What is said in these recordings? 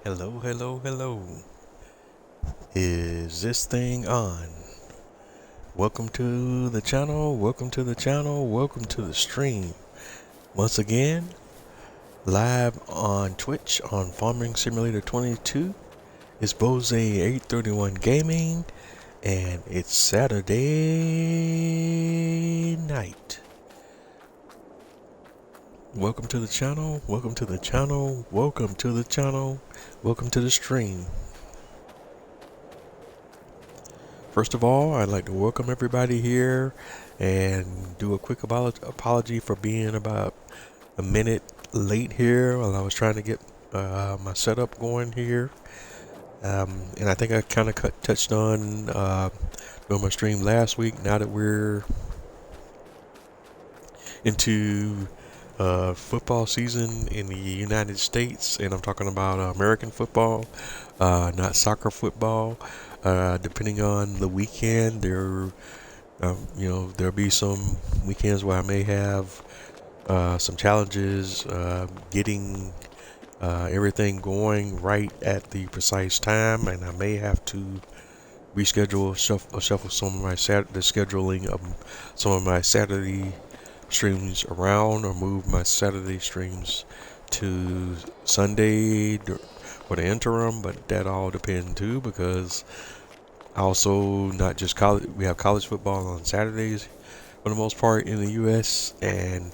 Hello, hello, hello. Is this thing on? Welcome to the channel, welcome to the channel, welcome to the stream. Once again, live on Twitch on Farming Simulator 22. It's Bose 831 Gaming, and it's Saturday night. Welcome to the channel, welcome to the channel, welcome to the channel, welcome to the stream. First of all, I'd like to welcome everybody here and do a quick apology for being about a minute late here while I was trying to get my setup going here. And I think I kind of touched on doing my stream last week. Now that we're into football season in the United States, and I'm talking about American football, not soccer football. Depending on the weekend, there'll be some weekends where I may have some challenges getting everything going right at the precise time, and I may have to reschedule, shuffle some of my the scheduling of some of my Saturday streams around, or move my Saturday streams to Sunday for the interim. But that all depends too, because also not just college, we have college football on Saturdays for the most part in the US, and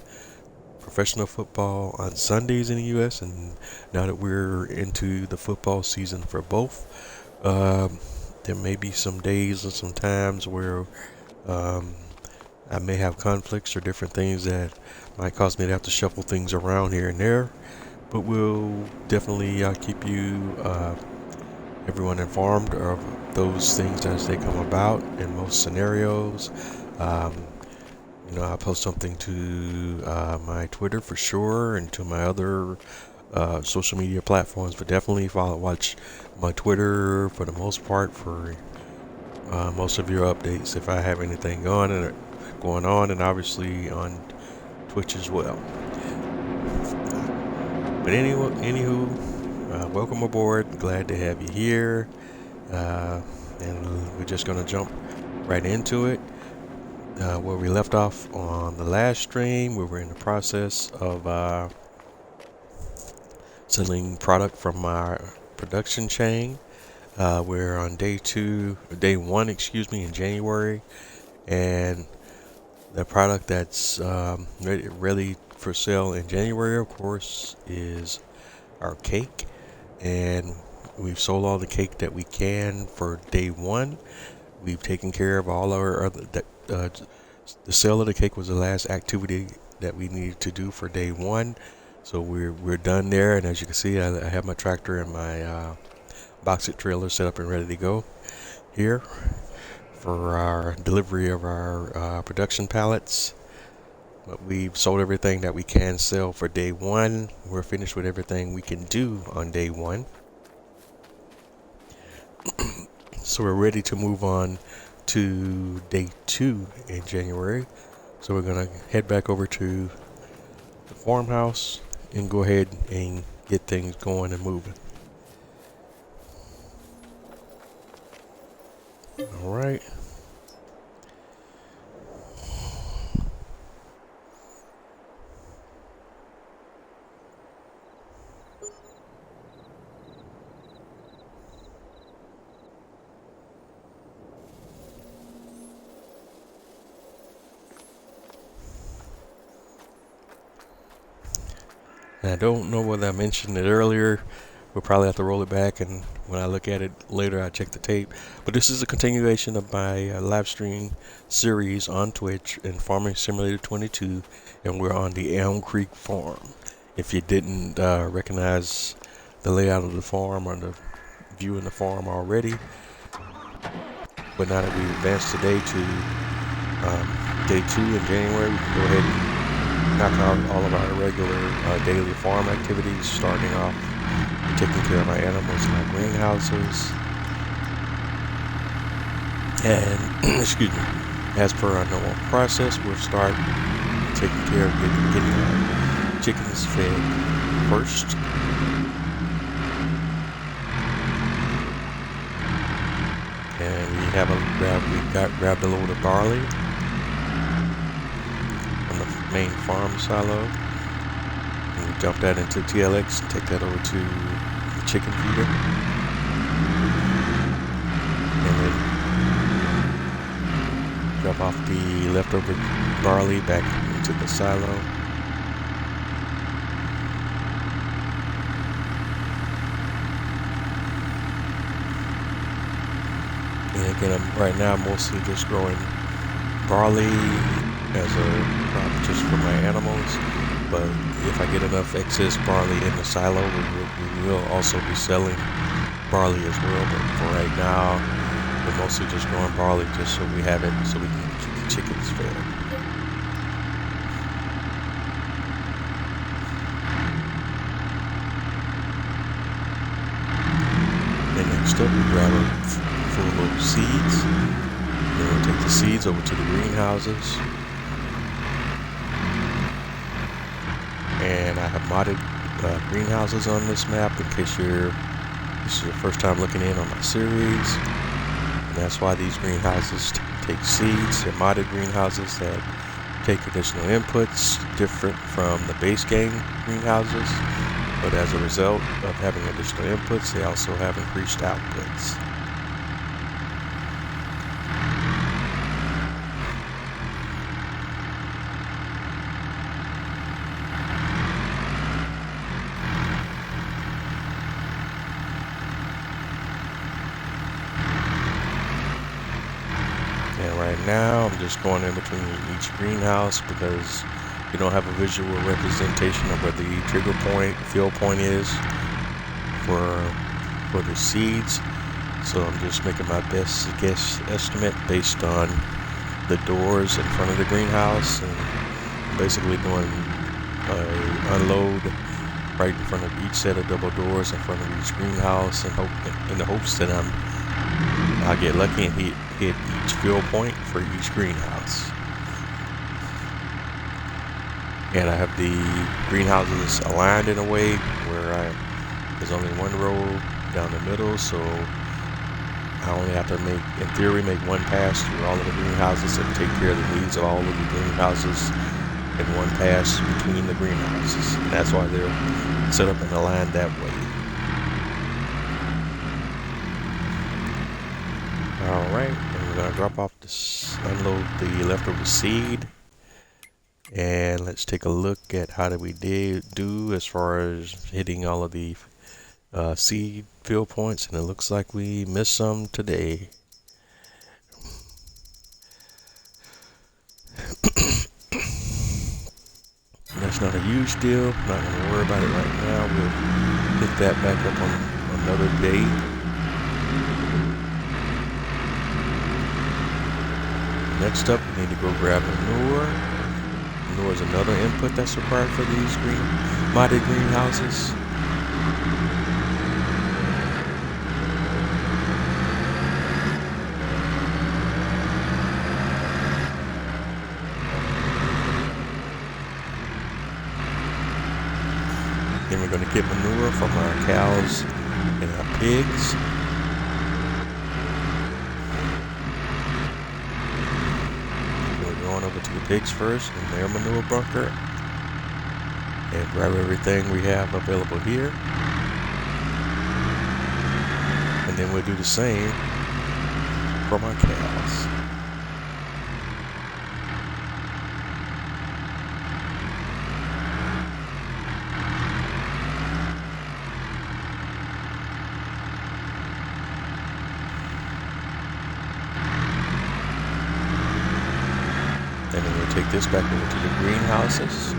professional football on Sundays in the US. And now that we're into the football season for both, there may be some days and some times where I may have conflicts or different things that might cause me to have to shuffle things around here and there. But we'll definitely keep you everyone informed of those things as they come about in most scenarios. I'll post something to my Twitter for sure, and to my other social media platforms, but definitely watch my Twitter for the most part for most of your updates if I have anything going on, and obviously on Twitch as well. But anywho, welcome aboard. Glad to have you here. And we're just going to jump right into it. Where we left off on the last stream, we were in the process of selling product from our production chain. We're on day one, in January, and the product that's ready for sale in January, of course, is our cake. And we've sold all the cake that we can for day one. We've taken care of all our other. The sale of the cake was the last activity that we needed to do for day one. So we're done there. And as you can see, I have my tractor and my box it trailer set up and ready to go here for our delivery of our production pallets. But we've sold everything that we can sell for day one. We're finished with everything we can do on day one. So we're ready to move on to day two in January. So we're going to head back over to the farmhouse and go ahead and get things going and moving. All right. And I don't know whether I mentioned it earlier. We'll probably have to roll it back, and when I look at it later, I check the tape. But this is a continuation of my live stream series on Twitch in Farming Simulator 22, and we're on the ELM Creek farm. If you didn't recognize the layout of the farm or the view in the farm already, but now that we've advanced today to day 2 in January, we can go ahead and knock out all of our regular daily farm activities, starting off with taking care of our animals in our greenhouses. And excuse me, as per our normal process, we'll start taking care of getting our chickens fed first. grabbed a load of barley from the main farm silo, and we dump that into TLX and take that over to the chicken feeder, and then drop off the leftover barley back into the silo. And again, right now I'm mostly just growing barley as a crop just for my animals, but if I get enough excess barley in the silo, we will also be selling barley as well. But for right now, we're mostly just growing barley just so we have it, so we can keep the chickens fed. And next up, we grab a full load of seeds. Then we'll take the seeds over to the greenhouses. And I have modded greenhouses on this map in case this is your first time looking in on my series. And that's why these greenhouses take seeds. They're modded greenhouses that take additional inputs different from the base game greenhouses. But as a result of having additional inputs, they also have increased outputs. And right now, I'm just going in between each greenhouse because we don't have a visual representation of where the trigger point, fill point is for the seeds. So I'm just making my best guess estimate based on the doors in front of the greenhouse, and basically doing unload right in front of each set of double doors in front of each greenhouse, and in the hopes that I'll get lucky and hit each fill point for each greenhouse. And I have the greenhouses aligned in a way where there's only one row down the middle, so I only have to in theory, make one pass through all of the greenhouses and take care of the needs of all of the greenhouses in one pass between the greenhouses. And that's why they're set up and aligned that way. Alright, and we're going to drop off unload the leftover seed. And let's take a look at how did we do as far as hitting all of the seed fill points, and it looks like we missed some today. That's not a huge deal. I'm not going to worry about it right now. We'll pick that back up on another day. Next up, we need to go grab manure. Manure is another input that's required for these modded greenhouses. Then we're going to get manure from our cows and our pigs. We're going over to the pigs first and their manure bunker, and grab everything we have available here. And then we'll do the same from our cows. And then we'll take this back over to the greenhouses.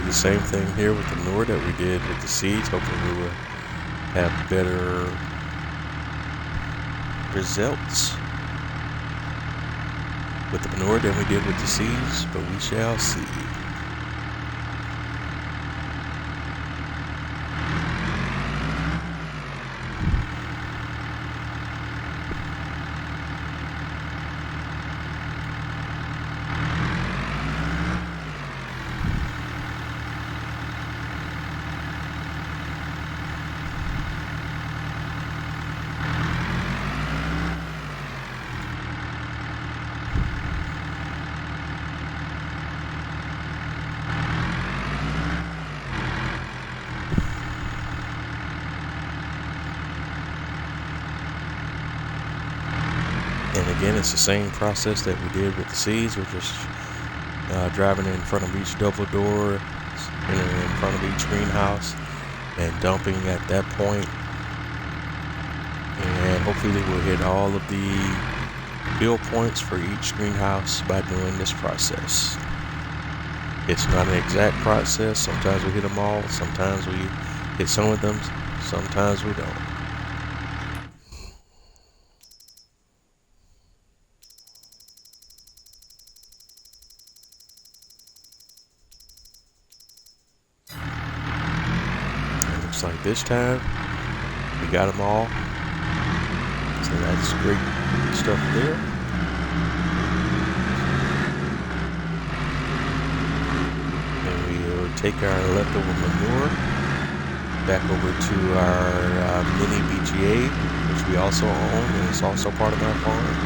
The same thing here with the manure that we did with the seeds. Hopefully we will have better results. with the manure than we did with the seeds, but we shall see. And again, it's the same process that we did with the seeds. We're just driving in front of each double door, in front of each greenhouse, and dumping at that point. And hopefully we'll hit all of the fill points for each greenhouse by doing this process. It's not an exact process. Sometimes we hit them all, sometimes we hit some of them, sometimes we don't. Looks like this time we got them all, so that's great stuff there. And we'll take our leftover manure back over to our mini BGA, which we also own, and it's also part of our farm.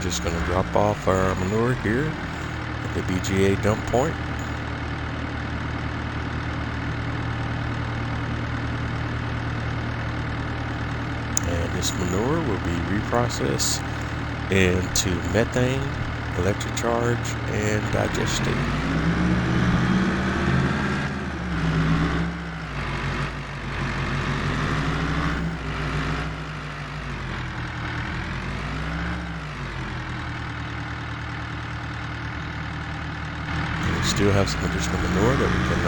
Just going to drop off our manure here at the BGA dump point. And this manure will be reprocessed into methane, electric charge, and digestate. Still have some additional manure that we can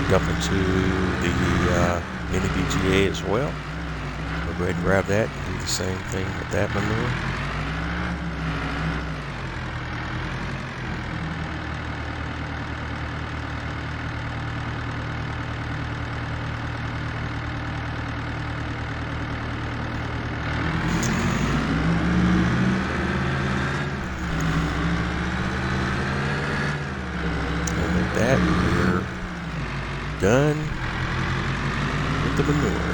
dump into the mini BGA as well. We'll go ahead and grab that and do the same thing with that manure. That we're done with the manure.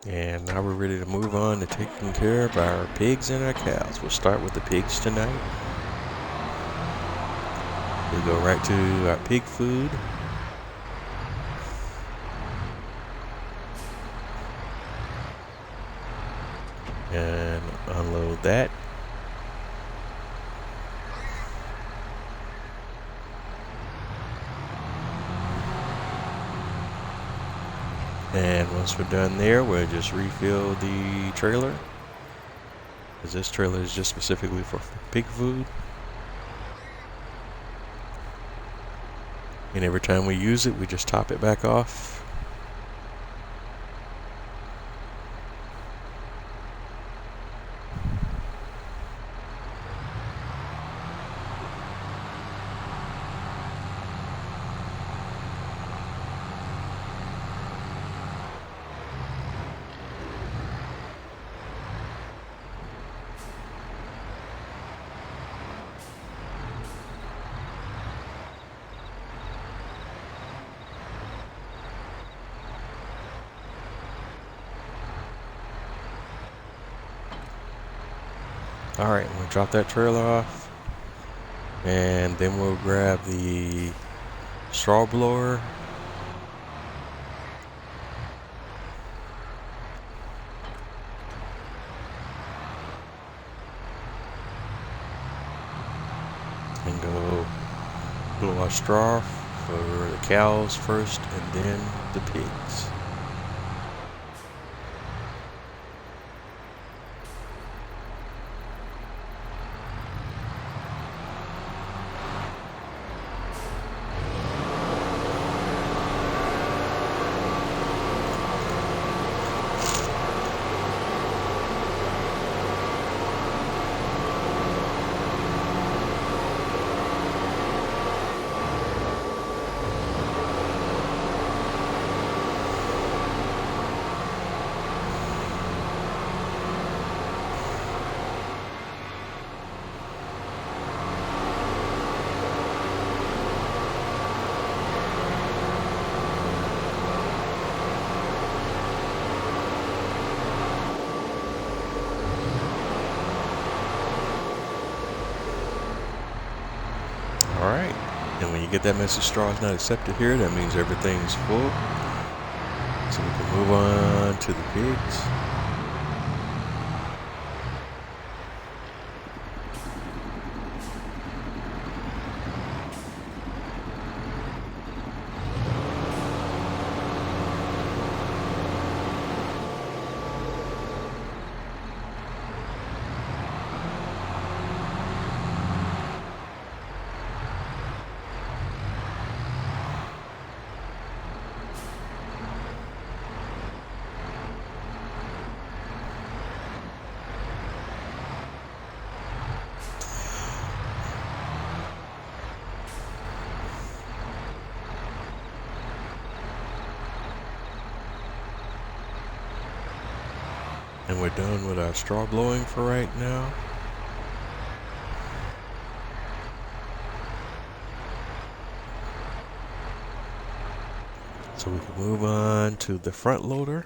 And now we're ready to move on to taking care of our pigs and our cows. We'll start with the pigs tonight. We'll go right to our pig food. And unload that. And once we're done there, we'll just refill the trailer, because this trailer is just specifically for pig food. And every time we use it, we just top it back off. Alright, I'm going to drop that trailer off. And then we'll grab the straw blower. And go blow our straw for the cows first and then the pigs. Alright, and when you get that message straw is not accepted here, that means everything's full. So we can move on to the pigs. And we're done with our straw blowing for right now. So we can move on to the front loader.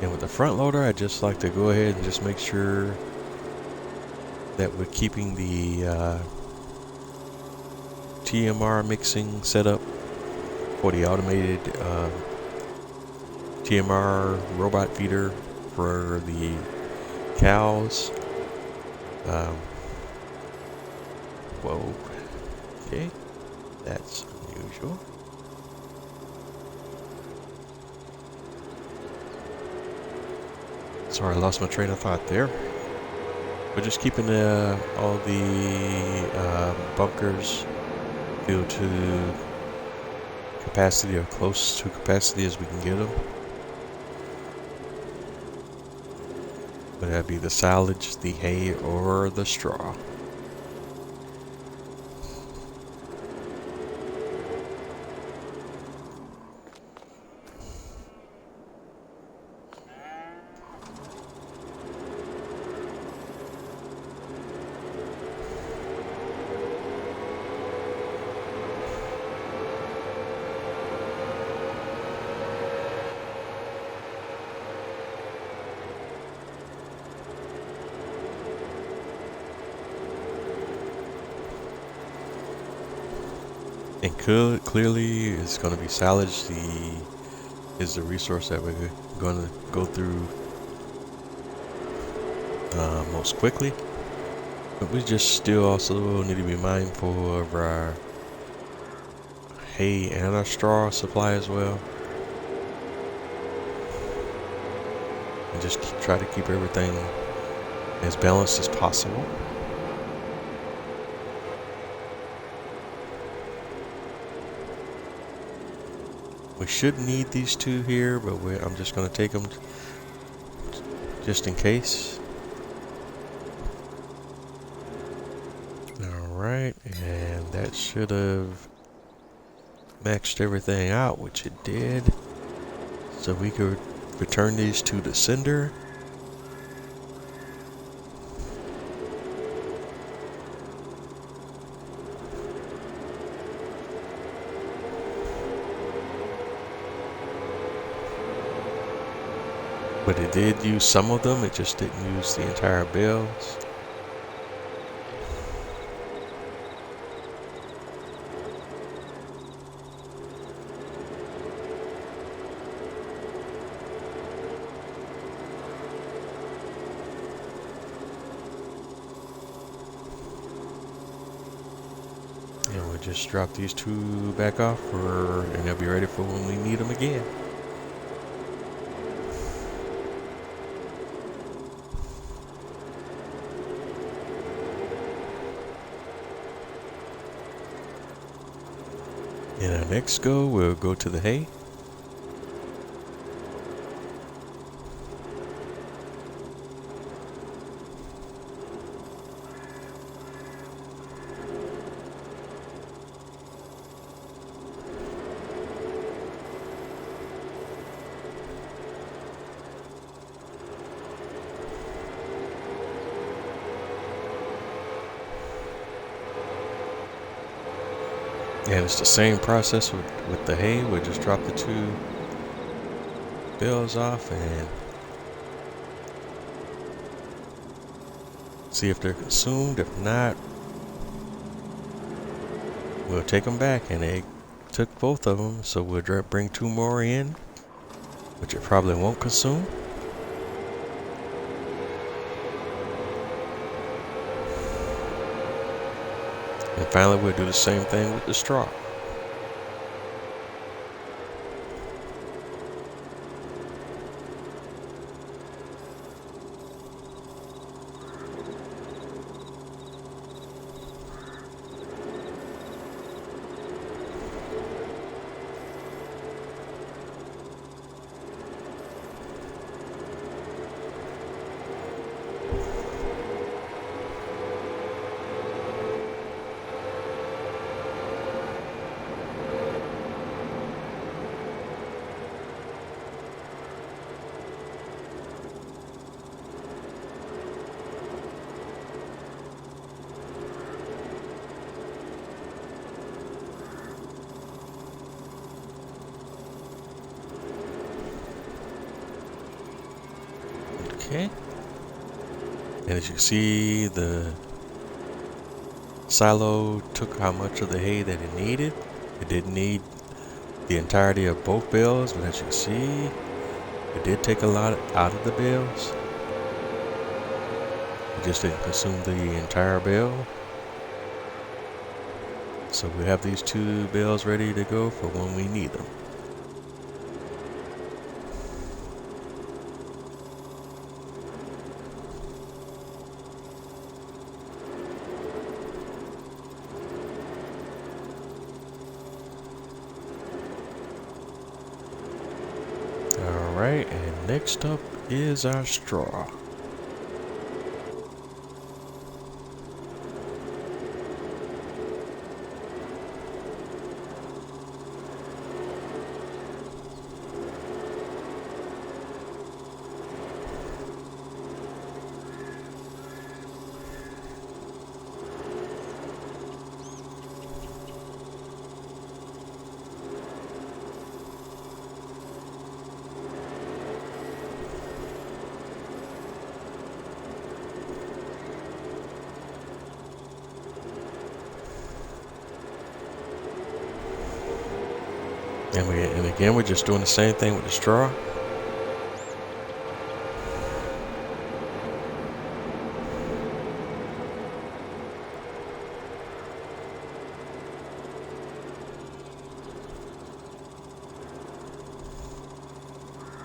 And with the front loader, I just like to go ahead and just make sure that we're keeping the TMR mixing set up for the automated TMR robot feeder for the cows. Whoa. Okay. That's unusual. Sorry, I lost my train of thought there. We're just keeping all the bunkers filled to capacity or close to capacity as we can get them. Whether that be the silage, the hay, or the straw. And clearly, it's going to be silage. Is the resource that we're going to go through most quickly. But we just still also need to be mindful of our hay and our straw supply as well. And just try to keep everything as balanced as possible. We should need these two here, but I'm just going to take them just in case. Alright, and that should have maxed everything out, which it did. So we could return these to the sender. but it did use some of them. It just didn't use the entire bales. And we'll just drop these two back off, and they'll be ready for when we need them again. In our next go, we'll go to the hay. And it's the same process with the hay. We'll just drop the two bales off and see if they're consumed. If not, we'll take them back. And they took both of them, so we'll bring two more in, which it probably won't consume. And finally, we'll do the same thing with the straw. Okay, and as you see, the silo took how much of the hay that it needed. It didn't need the entirety of both bales, but as you can see, it did take a lot out of the bales. It just didn't consume the entire bale. So we have these two bales ready to go for when we need them. Alright, and next up is our straw. And again, we're just doing the same thing with the straw.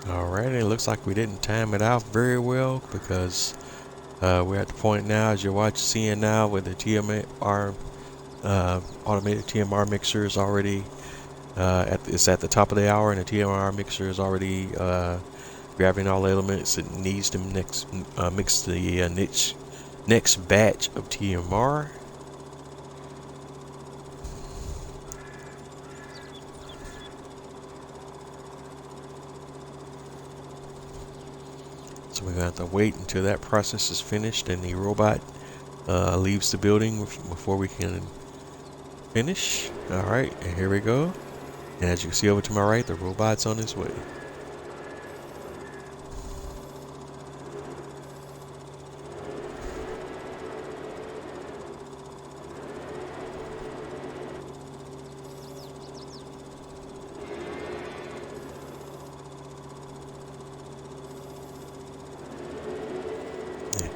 Alright, it looks like we didn't time it out very well because we're at the point now, as you're seeing now, where the TMR automated TMR mixer is already it's at the top of the hour, and the TMR mixer is already grabbing all the elements it needs to mix the next batch of TMR. So we're gonna have to wait until that process is finished and the robot leaves the building before we can finish. Alright, and here we go. And as you can see over to my right, the robot's on his way.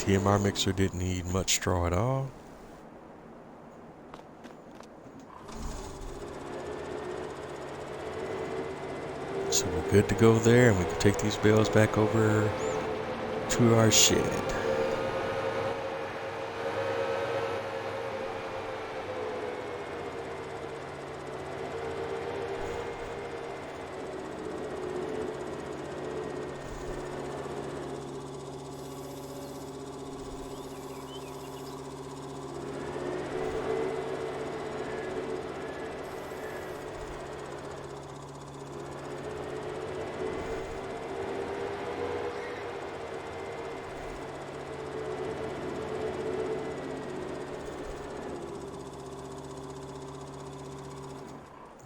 TMR mixer didn't need much straw at all. So we're good to go there, and we can take these bales back over to our shed.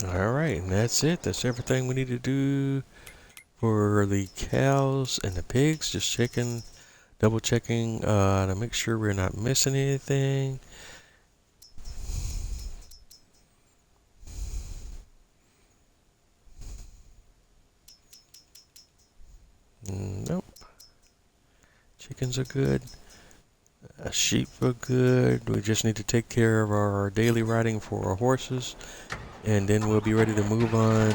Alright, and that's it. That's everything we need to do for the cows and the pigs. Just checking, double checking to make sure we're not missing anything. Nope. Chickens are good. Sheep are good. We just need to take care of our daily riding for our horses, and then we'll be ready to move on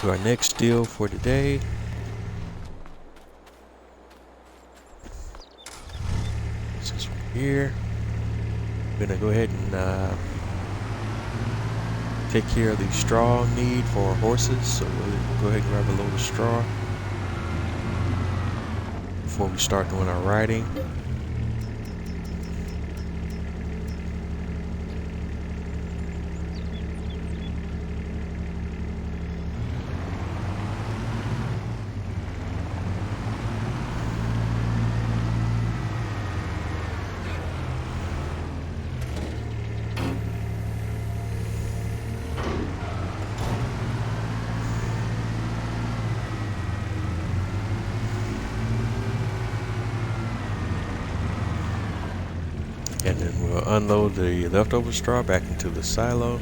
to our next deal for today. This is from here. We're gonna go ahead and take care of the straw need for our horses. So we'll go ahead and grab a load of straw before we start doing our riding. And then we'll unload the leftover straw back into the silo.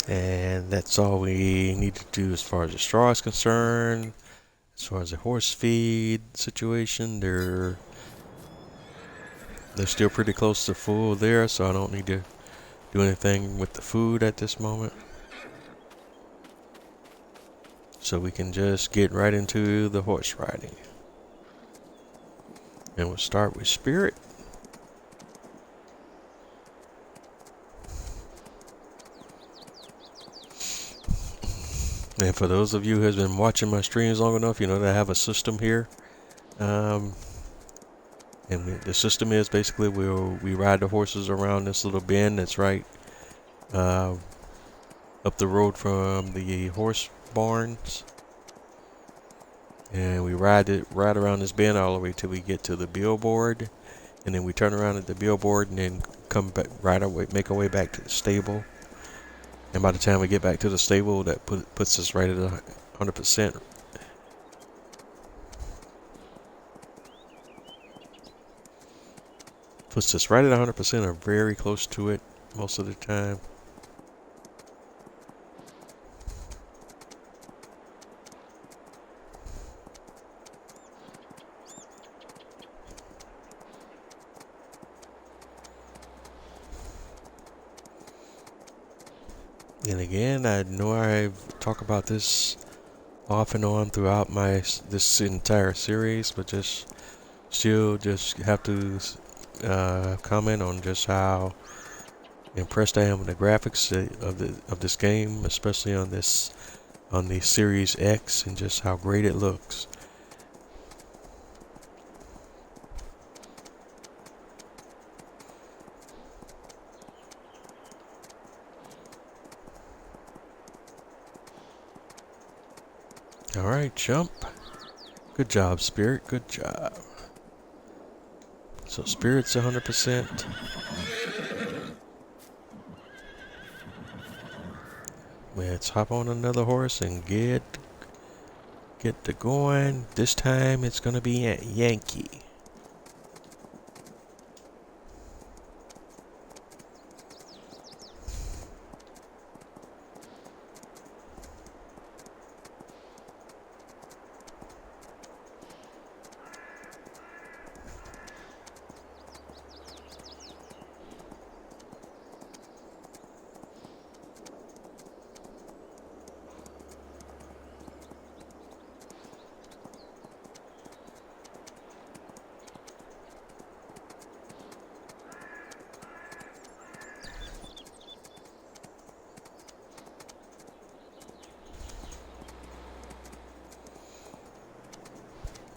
And that's all we need to do as far as the straw is concerned. As far as the horse feed situation, they're still pretty close to full there, so I don't need to do anything with the food at this moment. So we can just get right into the horse riding. And we'll start with Spirit. And for those of you who have been watching my streams long enough, you know that I have a system here. And the system is basically we ride the horses around this little bend that's right up the road from the horse barns, and we ride around this bend all the way till we get to the billboard, and then we turn around at the billboard and then come back make our way back to the stable. And by the time we get back to the stable, that puts us right at 100%. Puts us right at 100% or very close to it most of the time. And again, I know I've talked about this off and on throughout this entire series, but still have to comment on just how impressed I am with the graphics of this game, especially on the Series X, and just how great it looks. All right, jump. Good job, Spirit. Good job. So Spirit's 100%. Let's hop on another horse and get to going. This time it's gonna be a Yankee.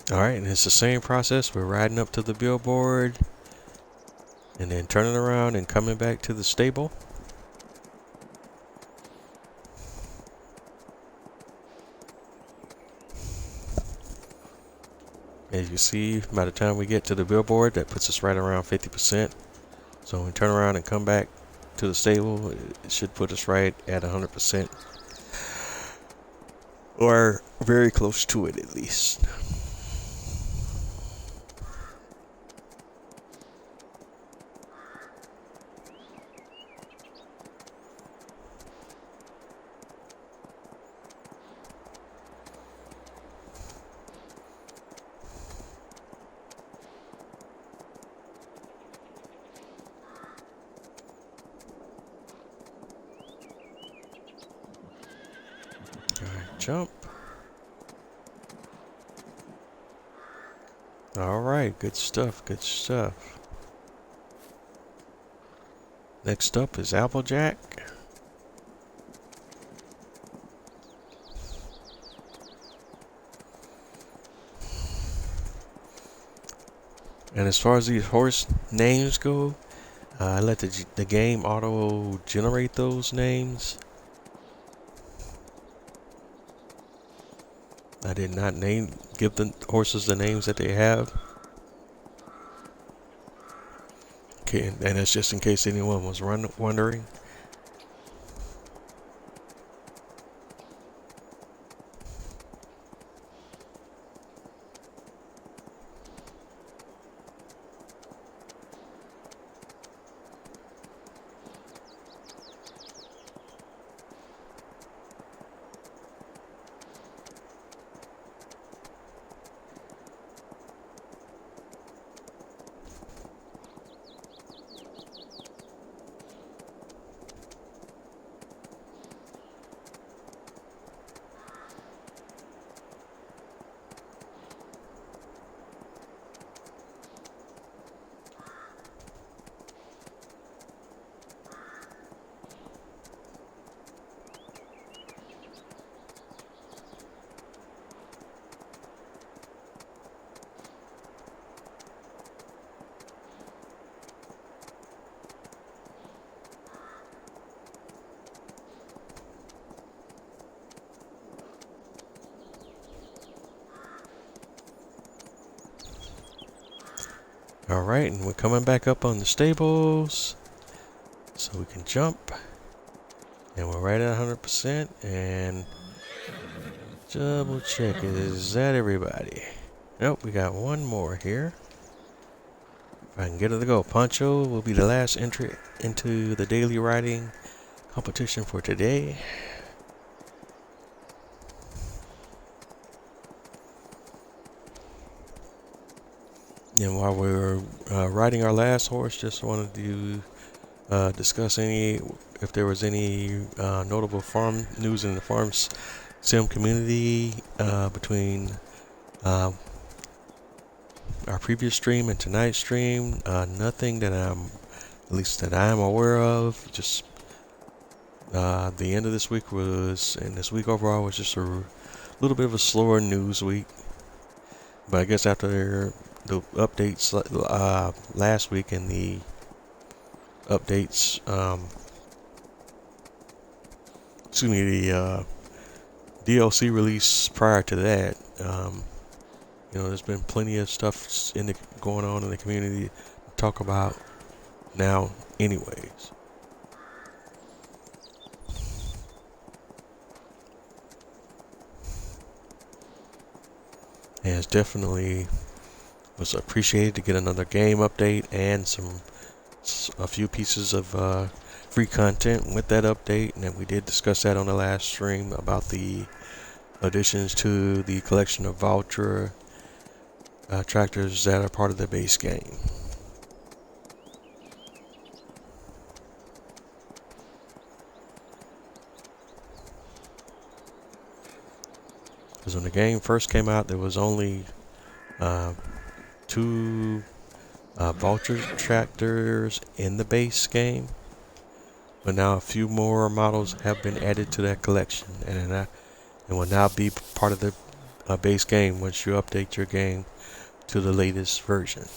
Alright, and it's the same process. We're riding up to the billboard and then turning around and coming back to the stable. As you see, by the time we get to the billboard, that puts us right around 50%. So when we turn around and come back to the stable, it should put us right at 100%. Or very close to it, at least. Alright, jump. Alright, good stuff, good stuff. Next up is Applejack. And as far as these horse names go, I let the game auto generate those names. I did not give the horses the names that they have. Okay, and that's just in case anyone was wondering. Alright, and we're coming back up on the stables. So we can jump. And we're right at 100%. And double check, is that everybody? Nope, we got one more here. If I can get it to go. Poncho will be the last entry into the daily riding competition for today. And while we're riding our last horse, just wanted to discuss if there was any notable farm news in the farm sim community between our previous stream and tonight's stream. Nothing that at least that I'm aware of. Just the end of this week and this week overall was just a little bit of a slower news week. But I guess after the updates last week and the updates, the DLC release prior to that, there's been plenty of stuff going on in the community to talk about now anyways. And it's definitely was appreciated to get another game update and a few pieces of free content with that update, and we did discuss that on the last stream about the additions to the collection of voucher tractors that are part of the base game. Because when the game first came out, there was only 2 vulture tractors in the base game, but now a few more models have been added to that collection, and will now be part of the base game once you update your game to the latest version.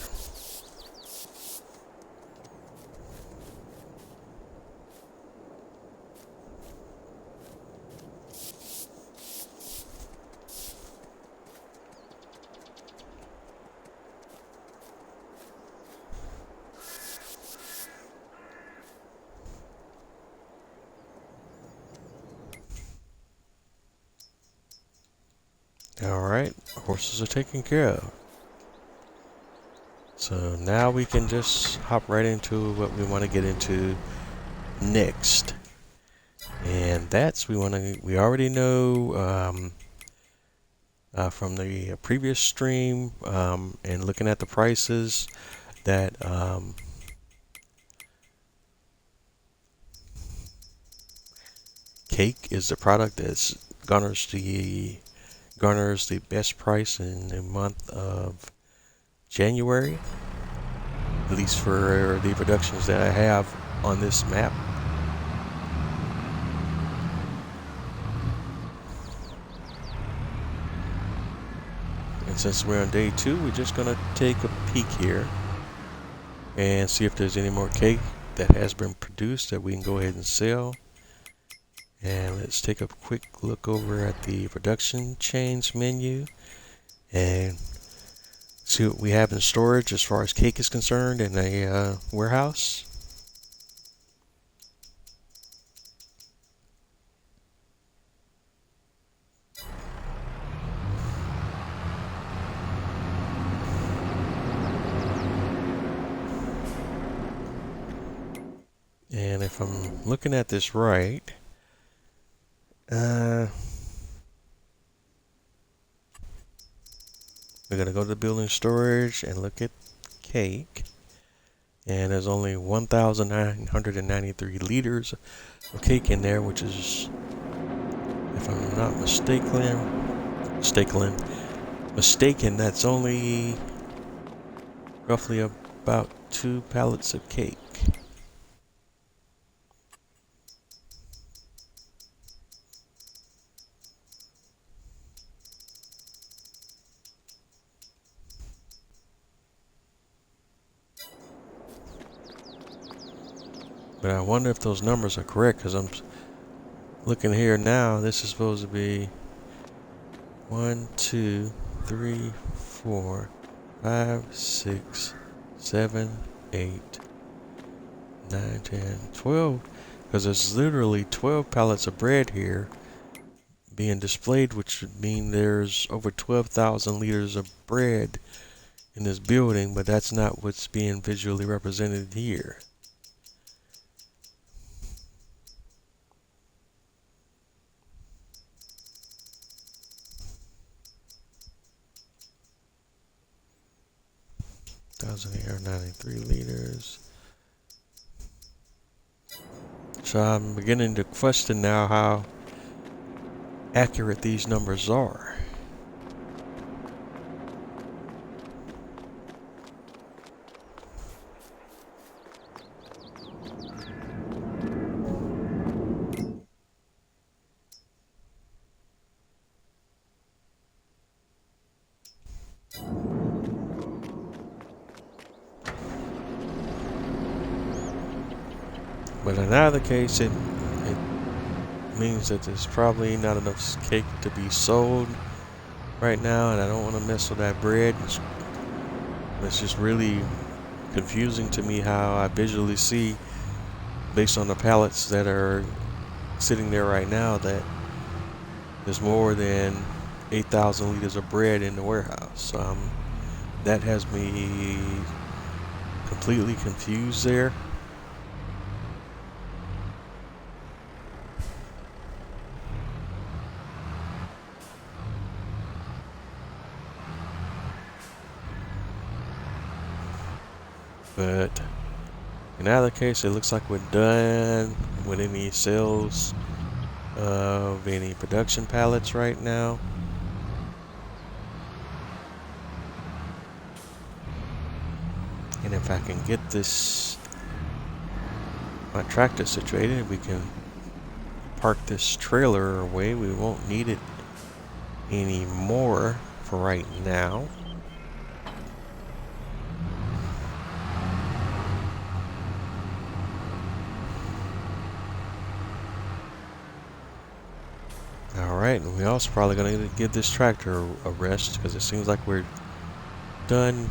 Alright, horses are taken care of. So now we can just hop right into what we want to get into next. And that's we already know from the previous stream and looking at the prices that cake is the product that garners the best price in the month of January, at least for the productions that I have on this map. And since we're on day 2, we're just gonna take a peek here and see if there's any more cake that has been produced that we can go ahead and sell. And let's take a quick look over at the production chains menu and see what we have in storage as far as cake is concerned in a warehouse. And if I'm looking at this right, we're going to go to the building storage and look at cake. And there's only 1,993 liters of cake in there, which is, if I'm not mistaken, that's only roughly about 2 pallets of cake. But I wonder if those numbers are correct, because I'm looking here now. This is supposed to be 1, 2, 3, 4, 5, 6, 7, 8, 9, 10, 12. Because there's literally 12 pallets of bread here being displayed, which would mean there's over 12,000 liters of bread in this building, but that's not what's being visually represented here. $1,893 liters. So I'm beginning to question now how accurate these numbers are. But in either case, it means that there's probably not enough cake to be sold right now, and I don't want to mess with that bread. It's just really confusing to me how I visually see, based on the pallets that are sitting there right now, that there's more than 8,000 liters of bread in the warehouse. That has me completely confused there. But in either case, it looks like we're done with any sales of any production pallets right now. And if I can get my tractor situated, we can park this trailer away. We won't need it anymore for right now. Alright, and we're also probably going to give this tractor a rest because it seems like we're done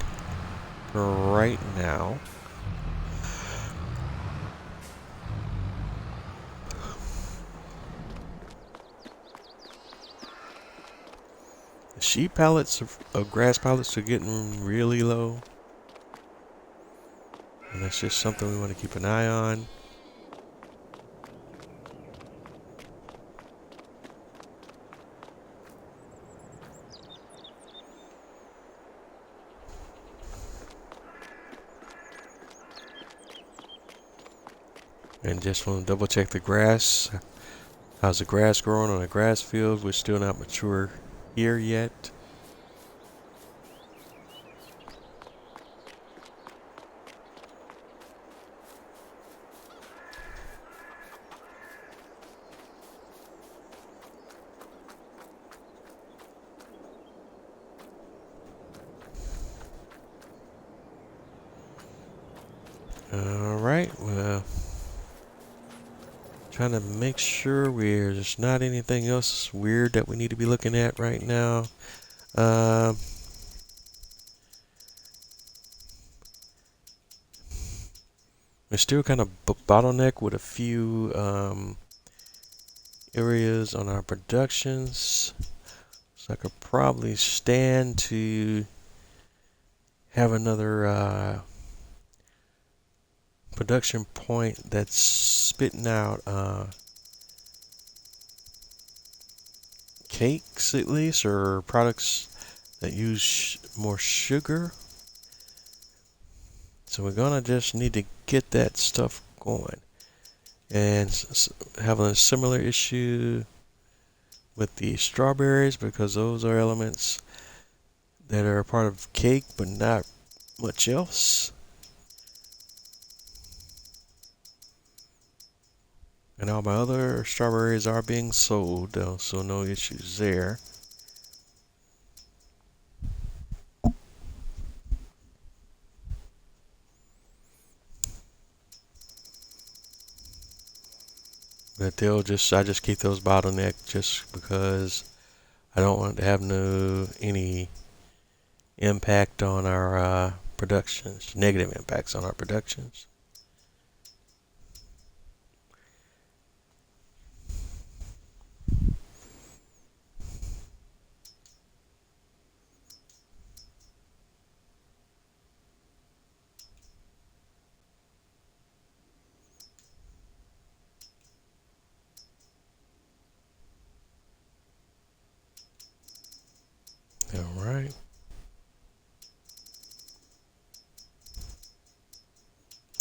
for right now. The sheep pallets of grass pallets are getting really low. And that's just something we want to keep an eye on. And just want to double check the grass. How's the grass growing on a grass field? We're still not mature here yet. Alright, well, trying to make sure there's not anything else weird that we need to be looking at right now. We're still kind of bottleneck with a few areas on our productions. So I could probably stand to have another production point that's spitting out cakes at least, or products that use more sugar. So we're gonna just need to get that stuff going. And having a similar issue with the strawberries, because those are elements that are a part of cake but not much else. And all my other strawberries are being sold, so no issues there. But I just keep those bottlenecked just because I don't want to have any impact on our productions, negative impacts on our productions. All right.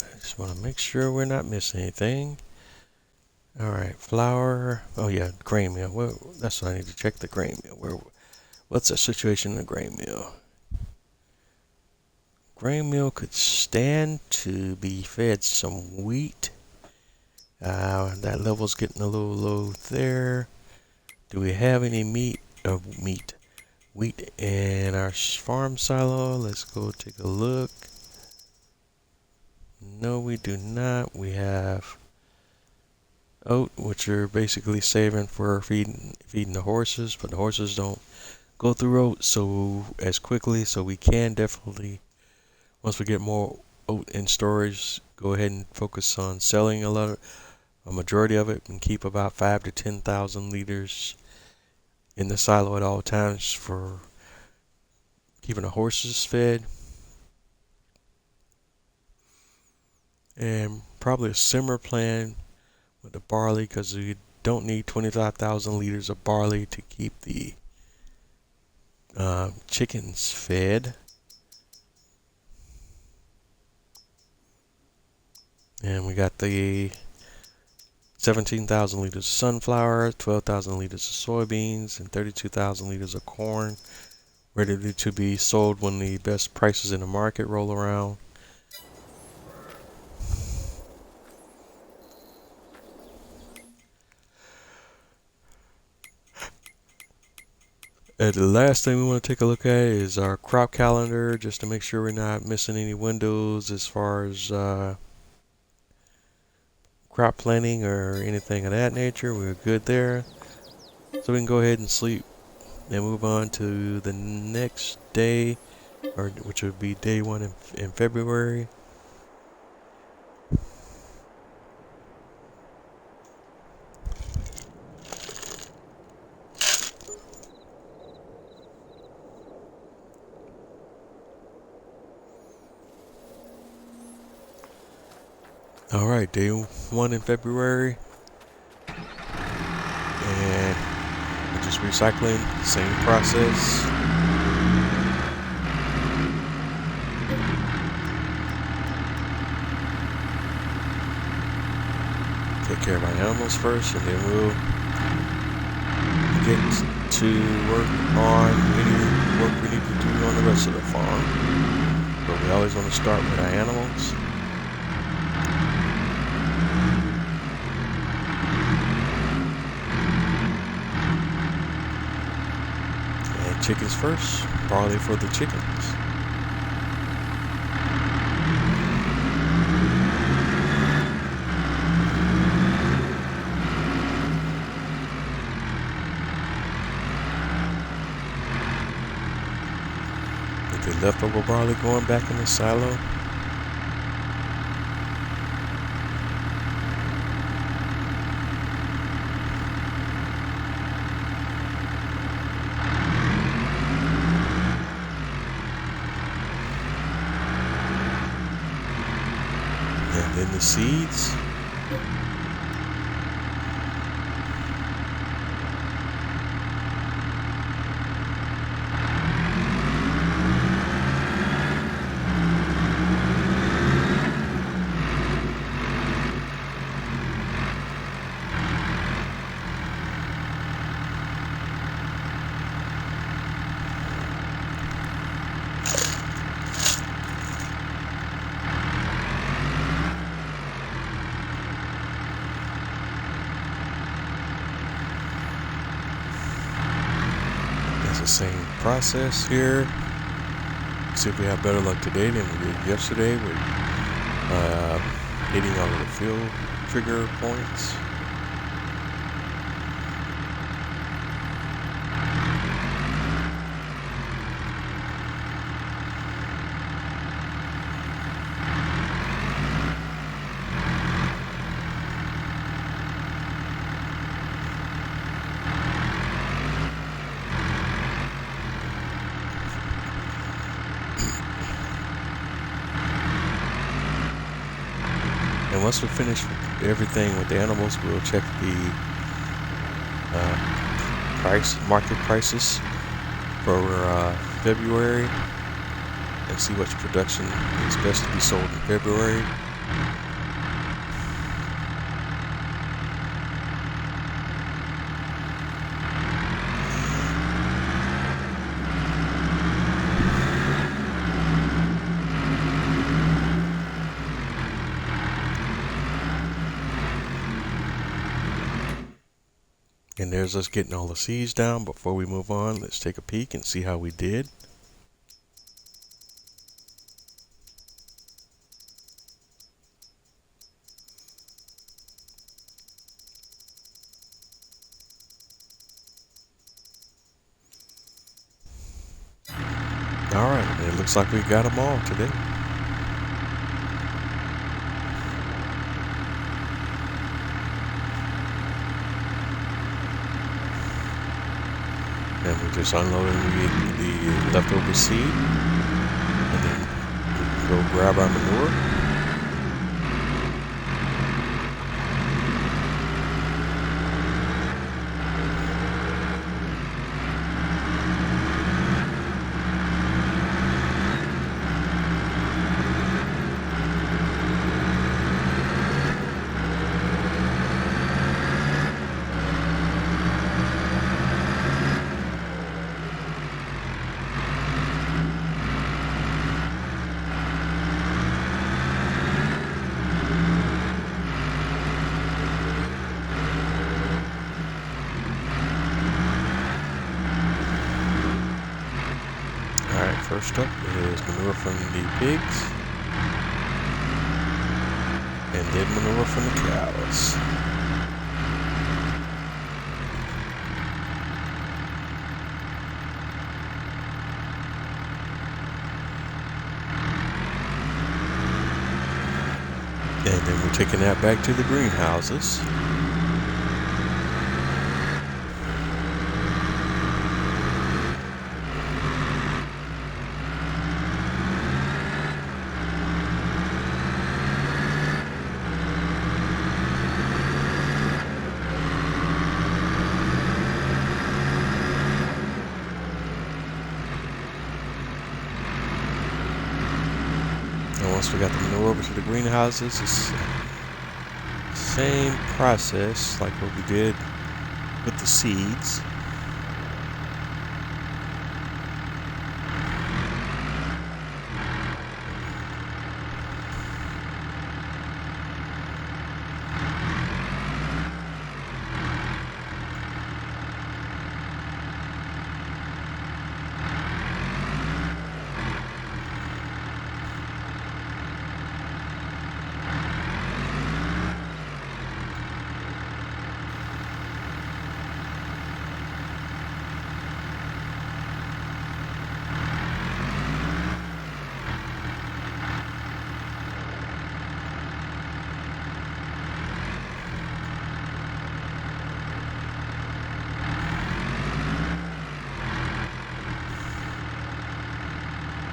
I just want to make sure we're not missing anything. All right, flour. Oh yeah, grain mill. Well, that's what I need to check, the grain mill. What's the situation in the grain mill? Grain mill could stand to be fed some wheat. That level's getting a little low there. Do we have any wheat in our farm silo? Let's go take a look. No, we do not. We have oat, which are basically saving for feeding the horses, but the horses don't go through oat as quickly, so we can definitely, once we get more oat in storage, go ahead and focus on selling a majority of it, and keep about 5 to 10,000 liters in the silo at all times for keeping the horses fed. And probably a similar plan with the barley, because we don't need 25,000 liters of barley to keep the chickens fed. And we got the 17,000 liters of sunflower, 12,000 liters of soybeans, and 32,000 liters of corn ready to be sold when the best prices in the market roll around. And the last thing we want to take a look at is our crop calendar, just to make sure we're not missing any windows as far as crop planting or anything of that nature. We're good there. So we can go ahead and sleep and move on to the next day, or which would be day 1 in February. Alright, day 1 in February, and we're just recycling, same process. Take care of our animals first, and then we'll get to work on any work we need to do on the rest of the farm. But we always want to start with our animals. And chickens first, barley for the chickens. The leftover barley going back in the silo. And then the seeds. Same process here. See if we have better luck today than we did yesterday with hitting all of the field trigger points. And once we finish everything with the animals, we'll check the market prices for February and see which production is best to be sold in February. And there's us getting all the seeds down. Before we move on, let's take a peek and see how we did. Alright, it looks like we got them all today. And we're just unloading the leftover seed, and then we can go grab our manure. First up is manure from the pigs, and then manure from the cows. And then we're taking that back to the greenhouses. And once we got the manure over to the greenhouses, it's the same process like what we did with the seeds.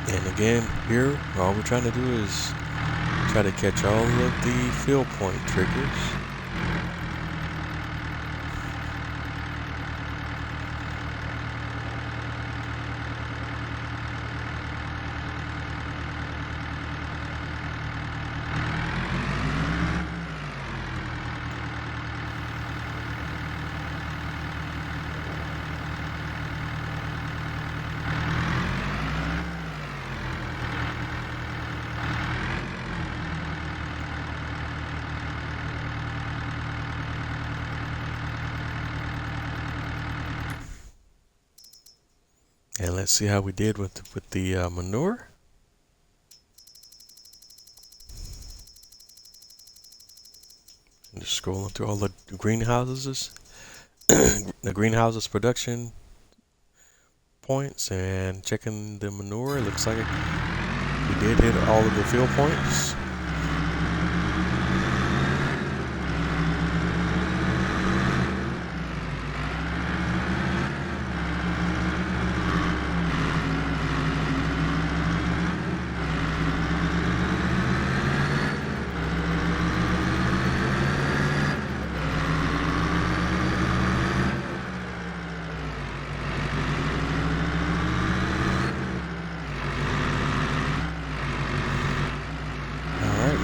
And again, here, all we're trying to do is try to catch all of the fill point triggers. And let's see how we did with the manure. And just scrolling through all the greenhouses, the greenhouses production points, and checking the manure. It looks like we did hit all of the fill points.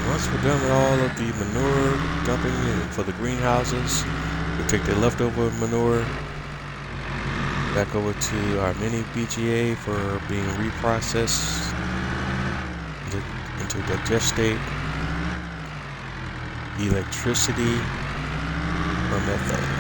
Once we're done with all of the manure dumping for the greenhouses, we'll take the leftover manure back over to our mini BGA for being reprocessed into digestate, electricity, or methane.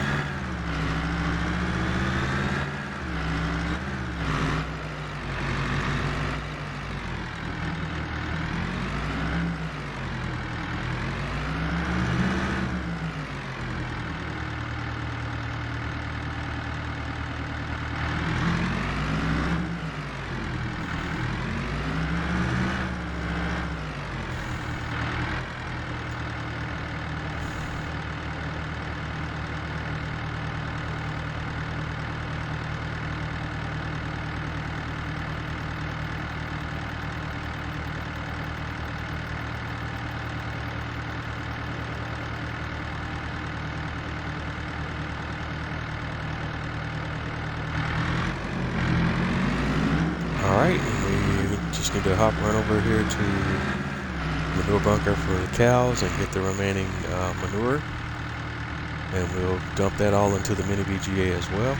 Alright, we just need to run over here to manure bunker for the cows and get the remaining manure, and we'll dump that all into the mini BGA as well.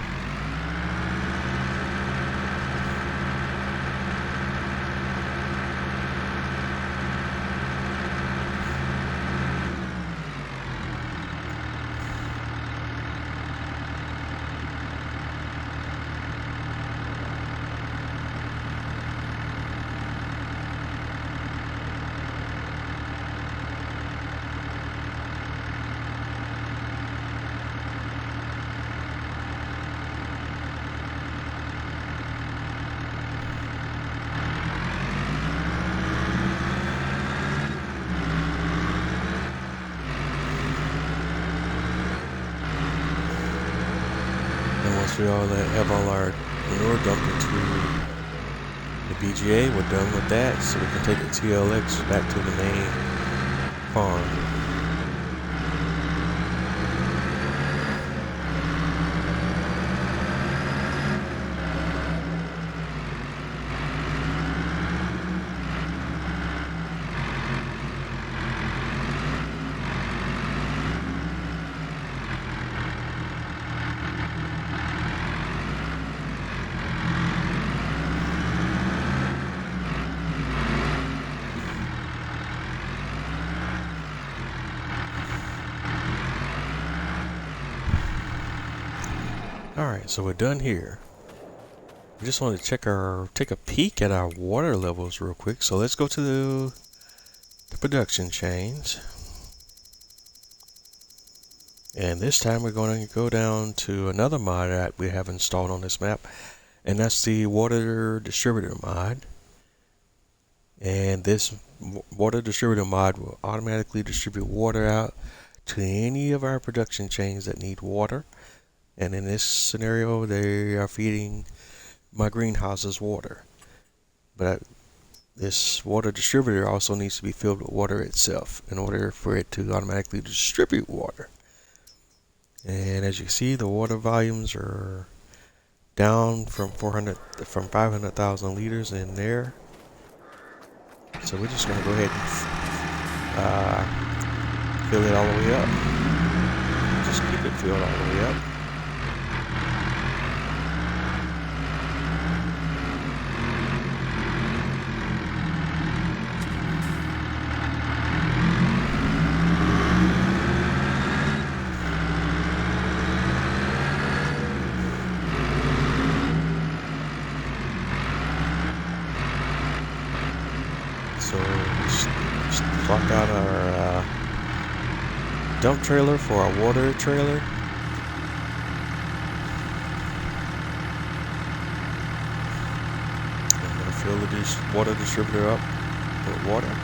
we all have all our manure dumped into the BGA. We're done with that, so we can take the TLX back to the main farm. Alright, so we're done here. We just want to take a peek at our water levels real quick. So let's go to the production chains. And this time we're going to go down to another mod that we have installed on this map. And that's the water distributor mod. And this water distributor mod will automatically distribute water out to any of our production chains that need water. And in this scenario, they are feeding my greenhouses water. But this water distributor also needs to be filled with water itself in order for it to automatically distribute water. And as you see, the water volumes are down from 500,000 liters in there. So we're just going to go ahead and fill it all the way up. Just keep it filled all the way up. So let's block out our dump trailer for our water trailer. I'm going to fill the water distributor up with water.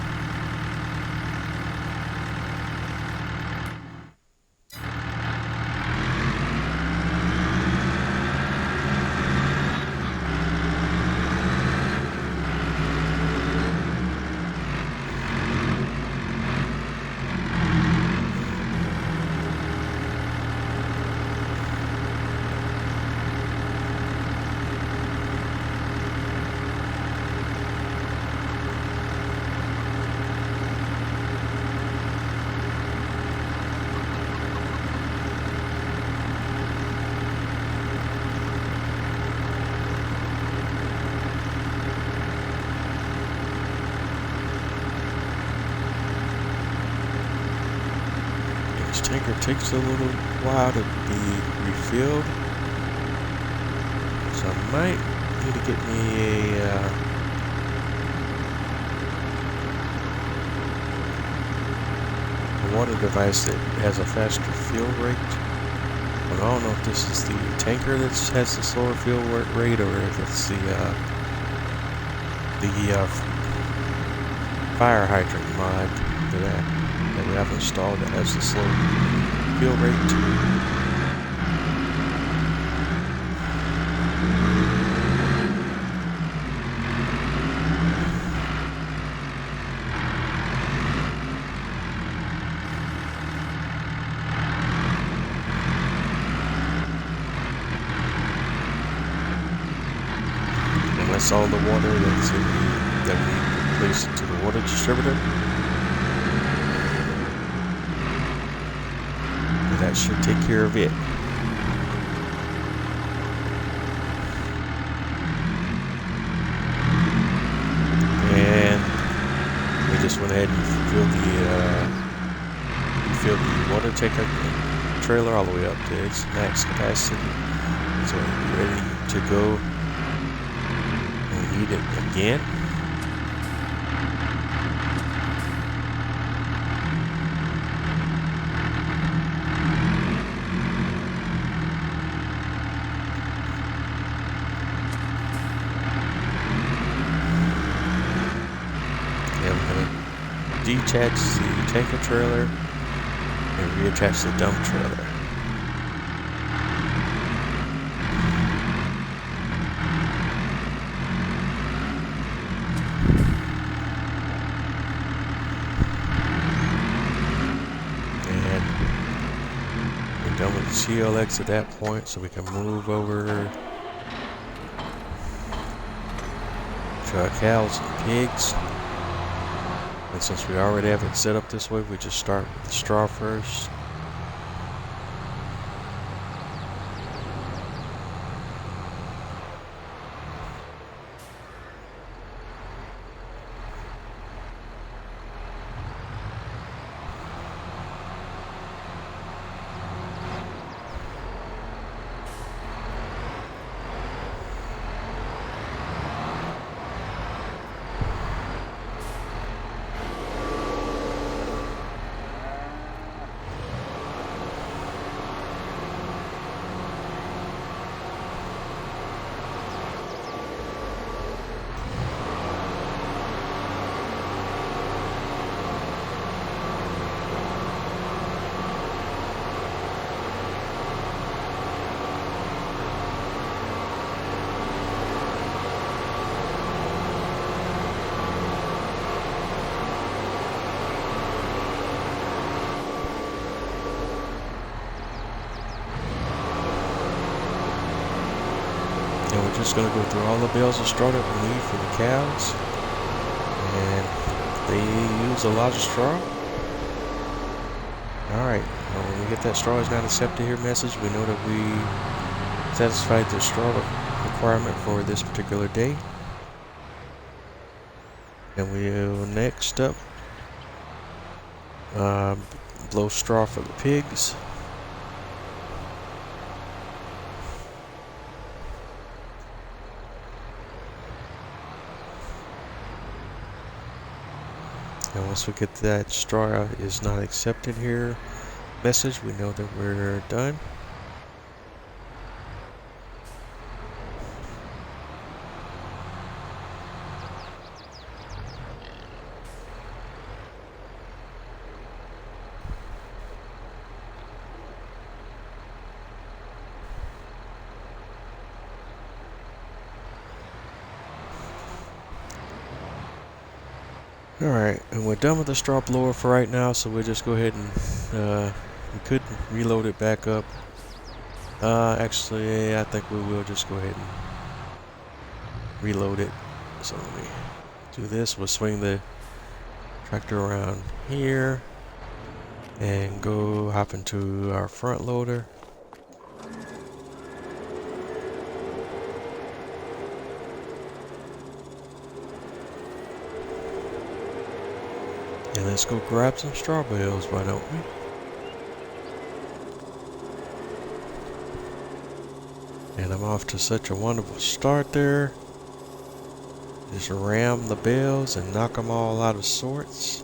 This tanker takes a little while to be refilled, so I might need to get me a water device that has a faster fill rate. But I don't know if this is the tanker that has the slower fill rate, or if it's the fire hydrant mod that we have installed that has the slow fill rate. And that's all the water that's that we place into the water distributor. That should take care of it. And we just went ahead and filled the water tanker trailer all the way up to its max capacity. So we're ready to go. We need it again. Detach the tanker trailer and reattach the dump trailer. CLX at that point, so we can move over to our cows and pigs. And since we already have it set up this way, we just start with the straw first. And we're just going to go through all the bales of straw that we need for the cows. And they use a lot of straw. Alright, well, when we get that straw is not accepted here message, we know that we satisfied the straw requirement for this particular day. And we'll next up blow straw for the pigs. And once we get that straw is not accepted here message, we know that we're done. Alright, and we're done with the straw blower for right now, so we'll just go ahead and we could reload it back up. Actually, I think we will just go ahead and reload it. So we do this, we'll swing the tractor around here and go hop into our front loader. And let's go grab some straw bales, why don't we? And I'm off to such a wonderful start there. Just ram the bales and knock them all out of sorts.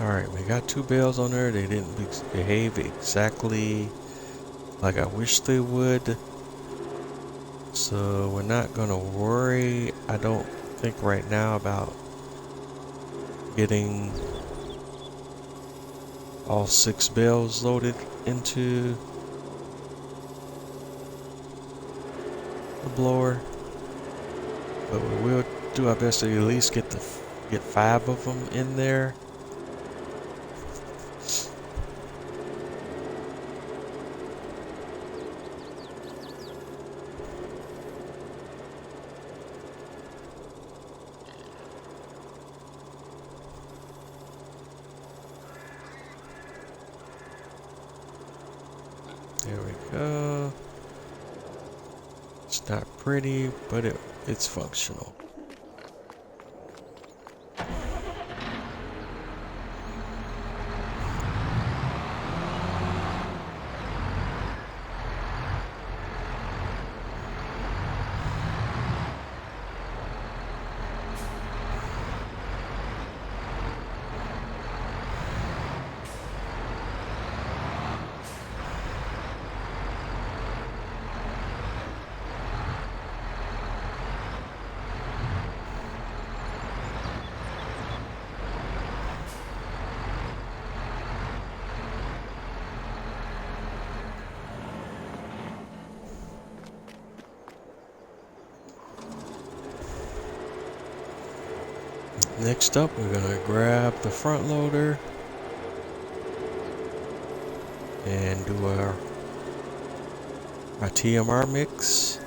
Alright, we got two bales on there. They didn't behave exactly like I wish they would. So we're not gonna worry, I don't think right now, about getting all 6 bales loaded into the blower. But we will do our best to at least get 5 of them in there. It's not pretty, but it's functional. Next up, we're gonna grab the front loader and do our TMR mix.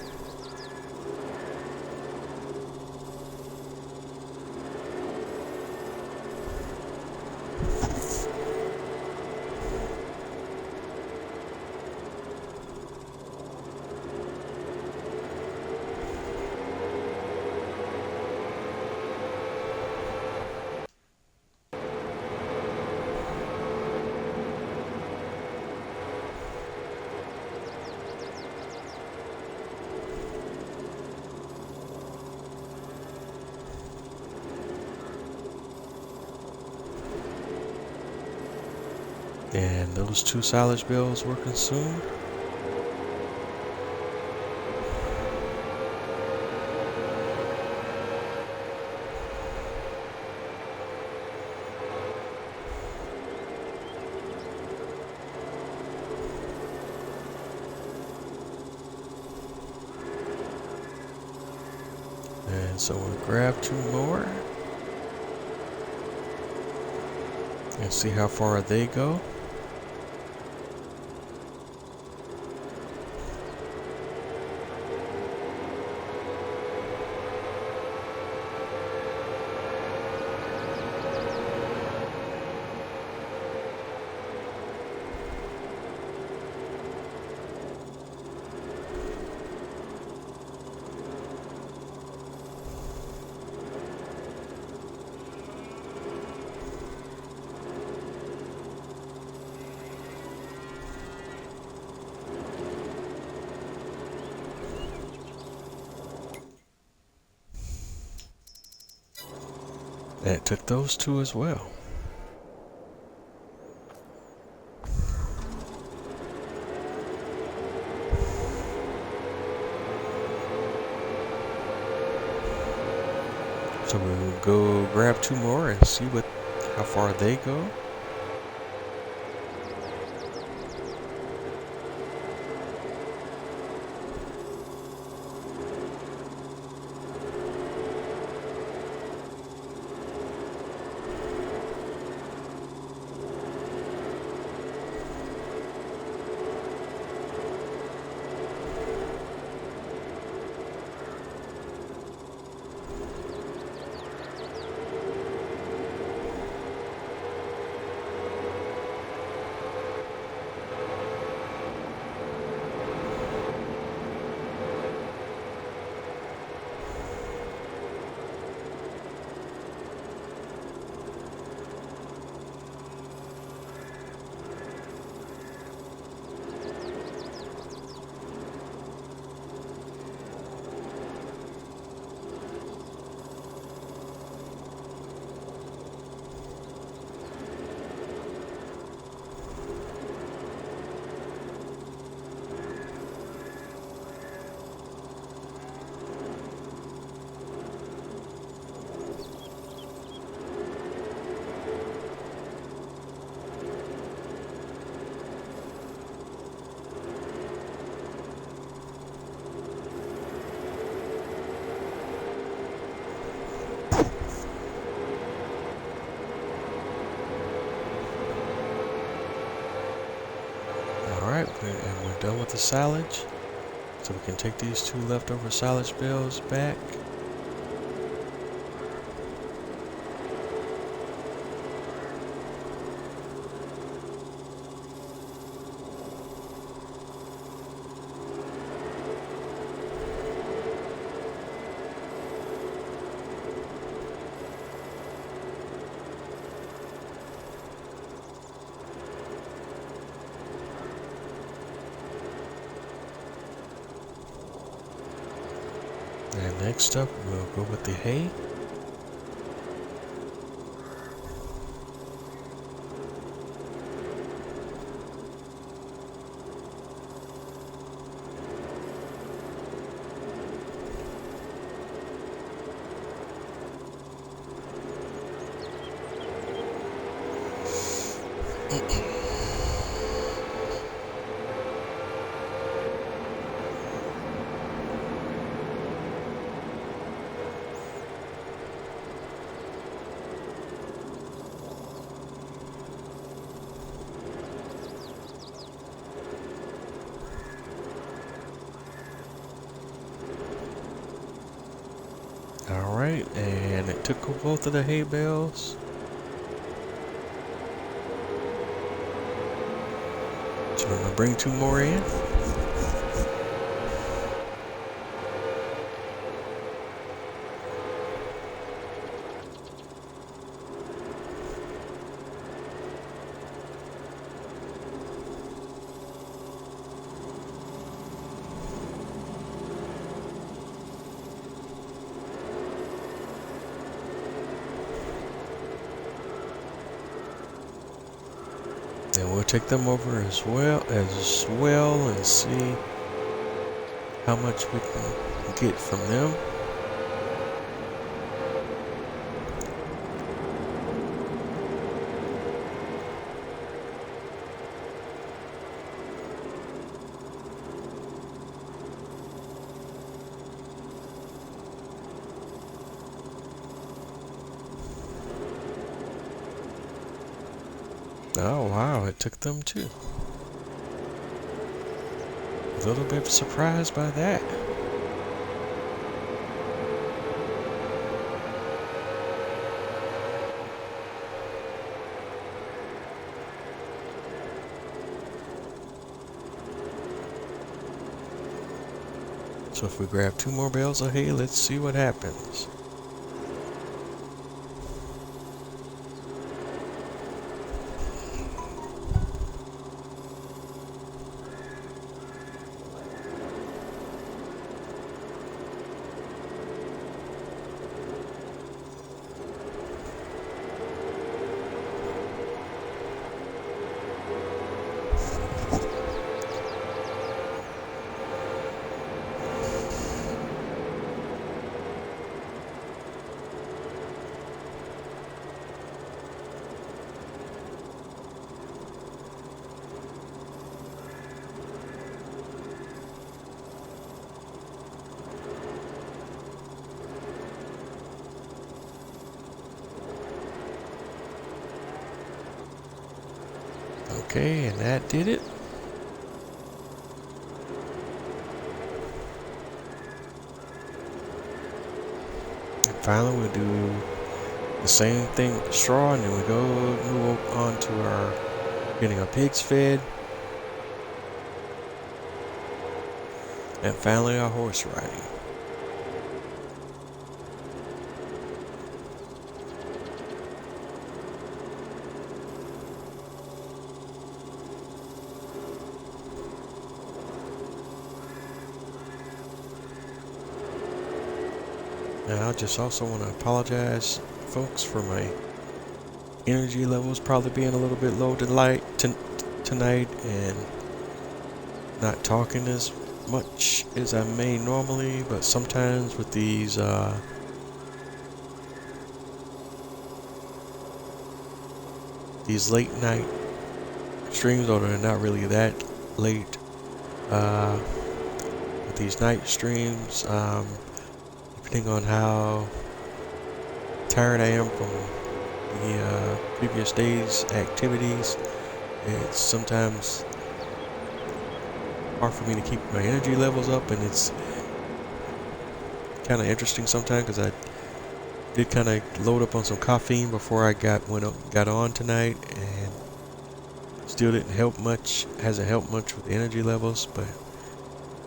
And those 2 silage bales were consumed. And so we'll grab 2 more and see how far they go. And it took those 2 as well. So we'll go grab 2 more and see how far they go. And we're done with the silage. So we can take these 2 leftover silage bales back. And next up, we'll go with the hay. Alright, and it took both of the hay bales. So I'm gonna bring 2 more in. And we'll take them over as well and see how much we can get from them. Oh wow, it took them too. A little bit surprised by that. So if we grab 2 more bales of hay, let's see what happens. Okay, and that did it. And finally, we'll do the same thing with the straw, and then we move on to our getting our pigs fed, and finally our horse riding. And I just also want to apologize, folks, for my energy levels probably being a little bit low tonight and not talking as much as I may normally, but sometimes with these late night streams, although they're not really that late, with these night streams, depending on how tired I am from the previous day's activities, it's sometimes hard for me to keep my energy levels up, and it's kind of interesting sometimes because I did kind of load up on some caffeine before I got on tonight, and still didn't help much, hasn't helped much with the energy levels, but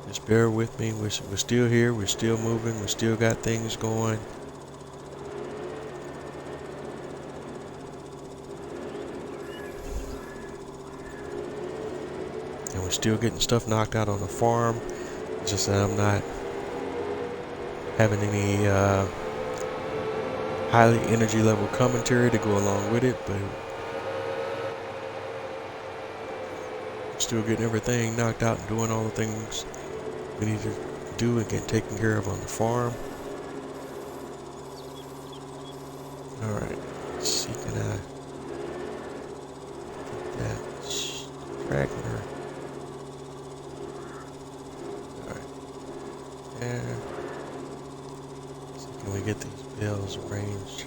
just bear with me. We're still here, we're still moving, we still got things going. And we're still getting stuff knocked out on the farm. It's just that I'm not having any highly energy level commentary to go along with it, but still getting everything knocked out and doing all the things we need to do and get taken care of on the farm. Alright, let's see, can I get that straggler? Alright, there. So can we get these bales arranged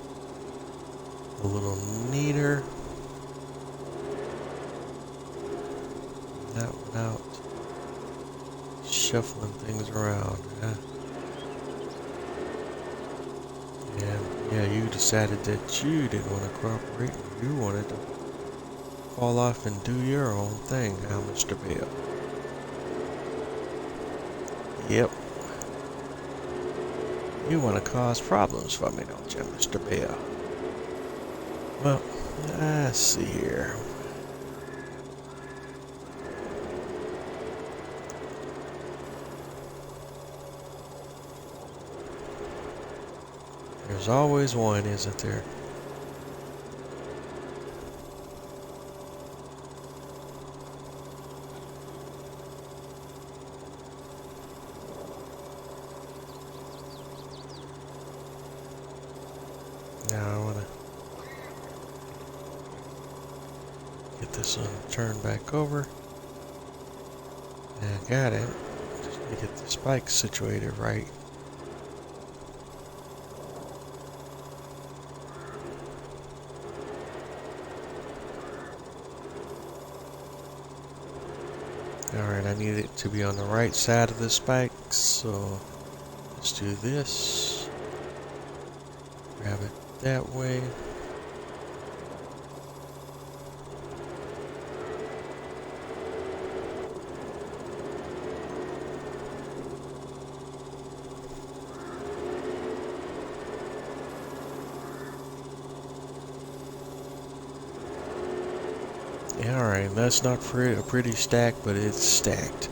a little neater? That one out. Shuffling things around, huh? And yeah, you decided that you didn't want to cooperate. You wanted to fall off and do your own thing, huh, Mr. Bell? Yep. You want to cause problems for me, don't you, Mr. Bell? Well, let's see here. There's always one, isn't there? Now I want to get this one turned back over. And I got it. Just need to get the spikes situated right. Alright, I need it to be on the right side of the spikes, so let's do this. Grab it that way. Yeah, alright, that's not a pretty stack, but it's stacked.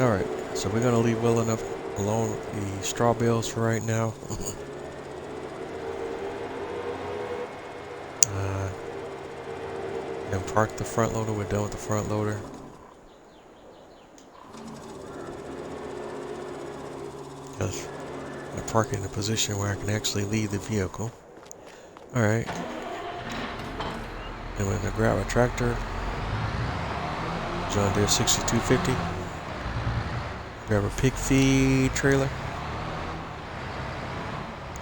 Alright, so we're gonna leave well enough alone with the straw bales for right now. And park the front loader. We're done with the front loader. Because I park it in a position where I can actually leave the vehicle. Alright. And we're gonna grab a tractor. John Deere 6250. Grab a pig feed trailer.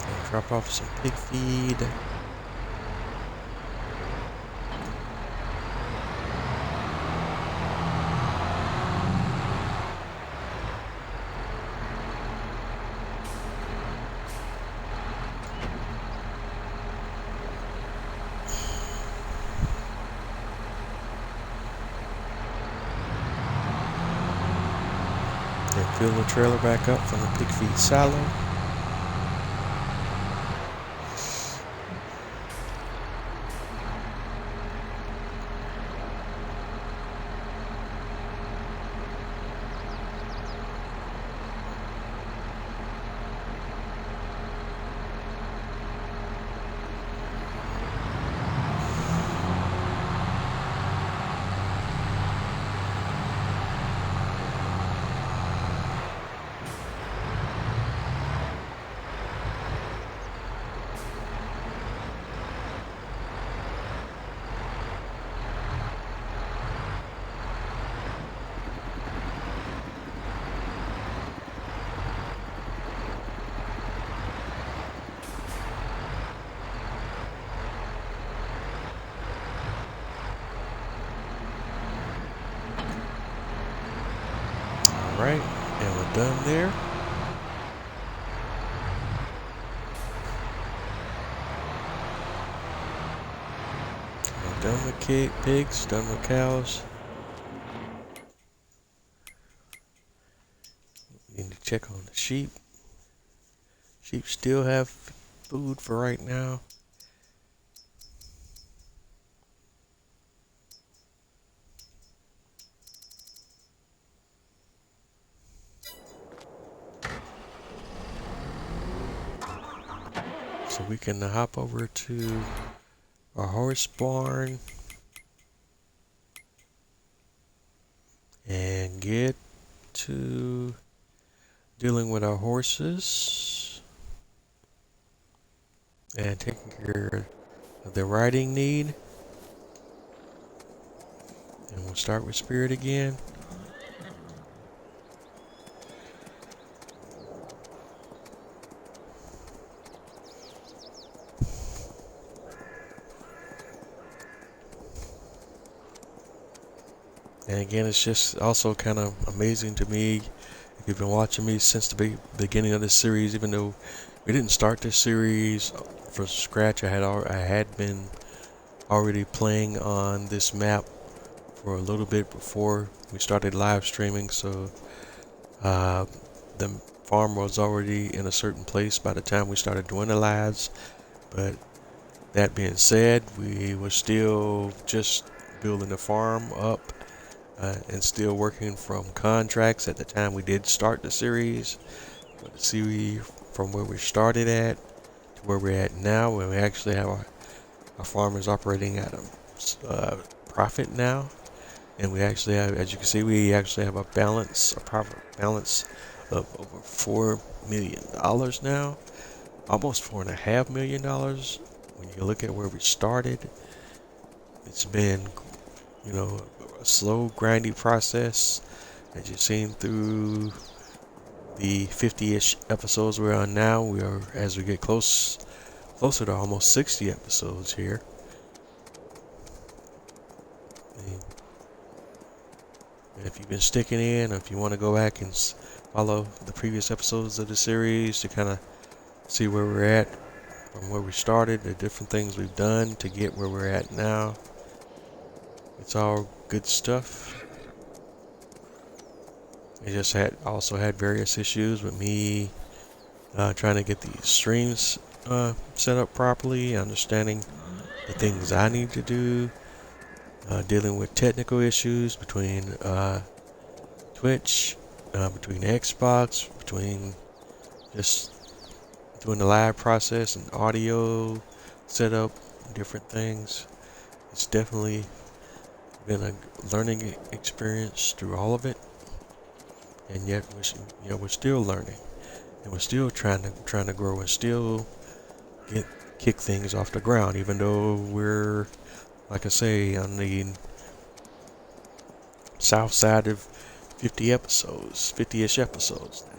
And drop off some pig feed. And fill the trailer back up from the pig feed silo. Alright, and we're done there. We're done with pigs, done with cows. Need to check on the sheep. Sheep still have food for right now. So we can hop over to our horse barn and get to dealing with our horses and taking care of the riding need. And we'll start with Spirit again. And again, it's just also kind of amazing to me. If you've been watching me since the beginning of this series, even though we didn't start this series from scratch, I had been already playing on this map for a little bit before we started live streaming. So the farm was already in a certain place by the time we started doing the lives. But that being said, we were still just building the farm up. And still working from contracts at the time we did start the series. But the series from where we started at to where we're at now, when we actually have our farmers operating at a profit now, and we actually have, as you can see, we actually have a profit balance of over $4 million now, almost $4.5 million. When you look at where we started, it's been, you know, a slow, grindy process. As you've seen through the 50-ish episodes we're on now, as we get closer to almost 60 episodes here. And if you've been sticking in, or if you want to go back and follow the previous episodes of the series to kind of see where we're at from where we started, the different things we've done to get where we're at now, it's all good stuff. I just also had various issues with me trying to get these streams set up properly, understanding the things I need to do, dealing with technical issues between Twitch, between Xbox, between just doing the live process and audio setup, different things. It's definitely been a learning experience through all of it. And yet we're still learning, and we're still trying to grow and still kick things off the ground, even though we're, like I say, on the south side of 50-ish episodes now.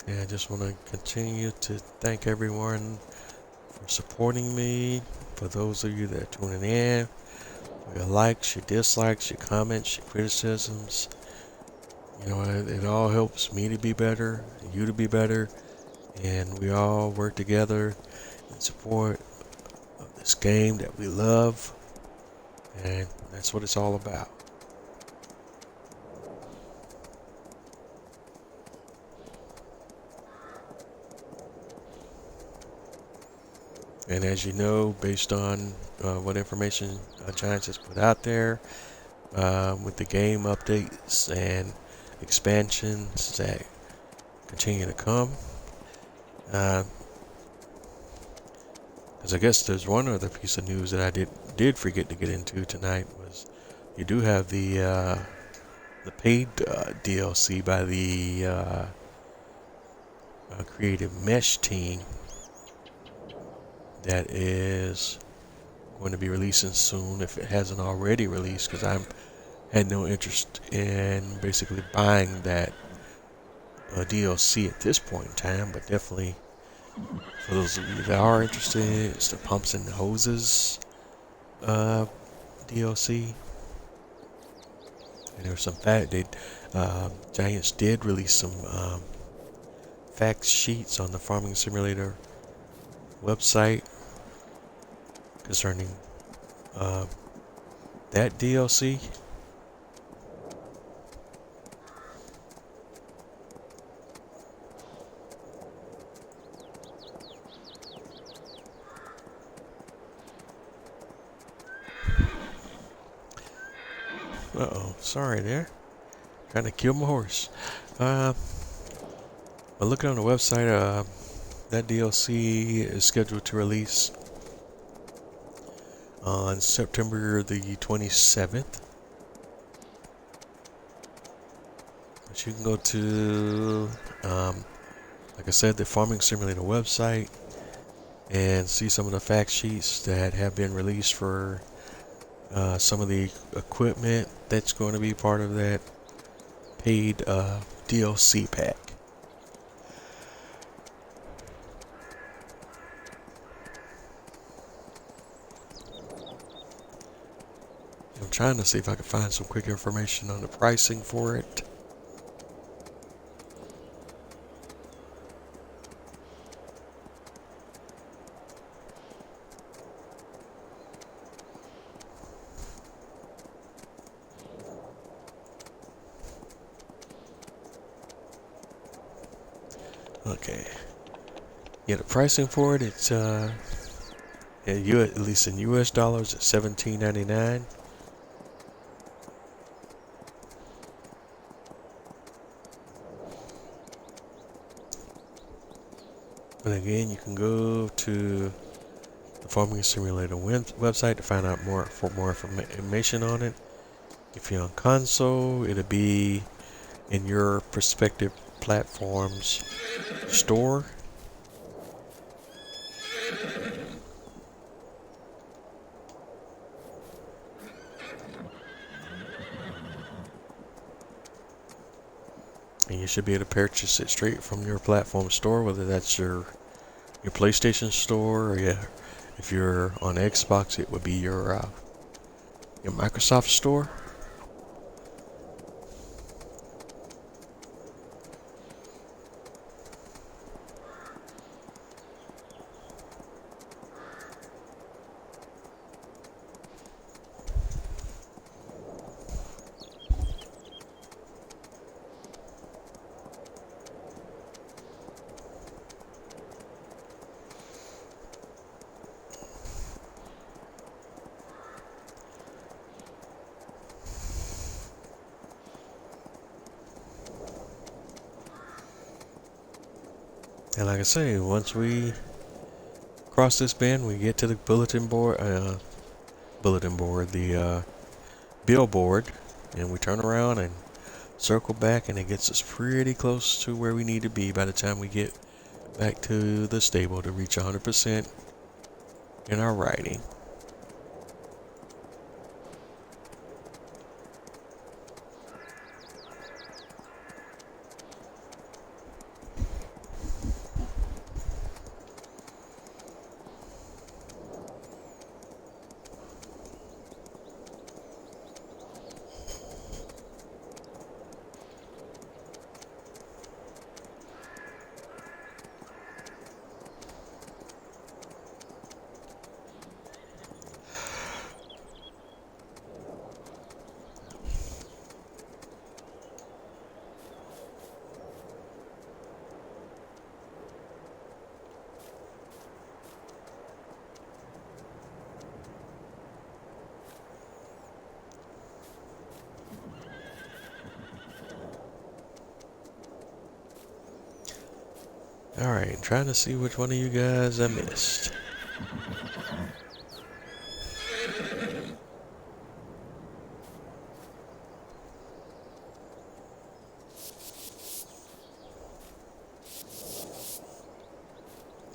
And I just want to continue to thank everyone for supporting me, for those of you that are tuning in, for your likes, your dislikes, your comments, your criticisms. You know, it all helps me to be better, you to be better, and we all work together in support of this game that we love, and that's what it's all about. And as you know, based on what information Giants has put out there, with the game updates and expansions that continue to come, because I guess there's one other piece of news that I did forget to get into tonight, was you do have the paid DLC by the Creative Mesh team that is going to be releasing soon, if it hasn't already released, because I had no interest in basically buying that DLC at this point in time. But definitely for those of you that are interested, it's the Pumps and Hoses DLC. And there's some Giants did release some fact sheets on the Farming Simulator website concerning that DLC. Uh-oh, sorry there. Trying to kill my horse. But looking on the website, that DLC is scheduled to release on September the 27th. But you can go to, like I said, the Farming Simulator website and see some of the fact sheets that have been released for some of the equipment that's going to be part of that paid DLC pack. I'm trying to see if I can find some quick information on the pricing for it. Okay. Yeah, the pricing for it, it's at least in US dollars, it's $17.99. But again, you can go to the Farming Simulator website to find out more information on it. If you're on console, it'll be in your respective platform's store. And you should be able to purchase it straight from your platform store, whether that's your PlayStation store, or if you're on Xbox, it would be your Microsoft store. And like I say, once we cross this bend, we get to the the billboard, and we turn around and circle back, and it gets us pretty close to where we need to be by the time we get back to the stable to reach 100% in our riding. Alright, trying to see which one of you guys I missed.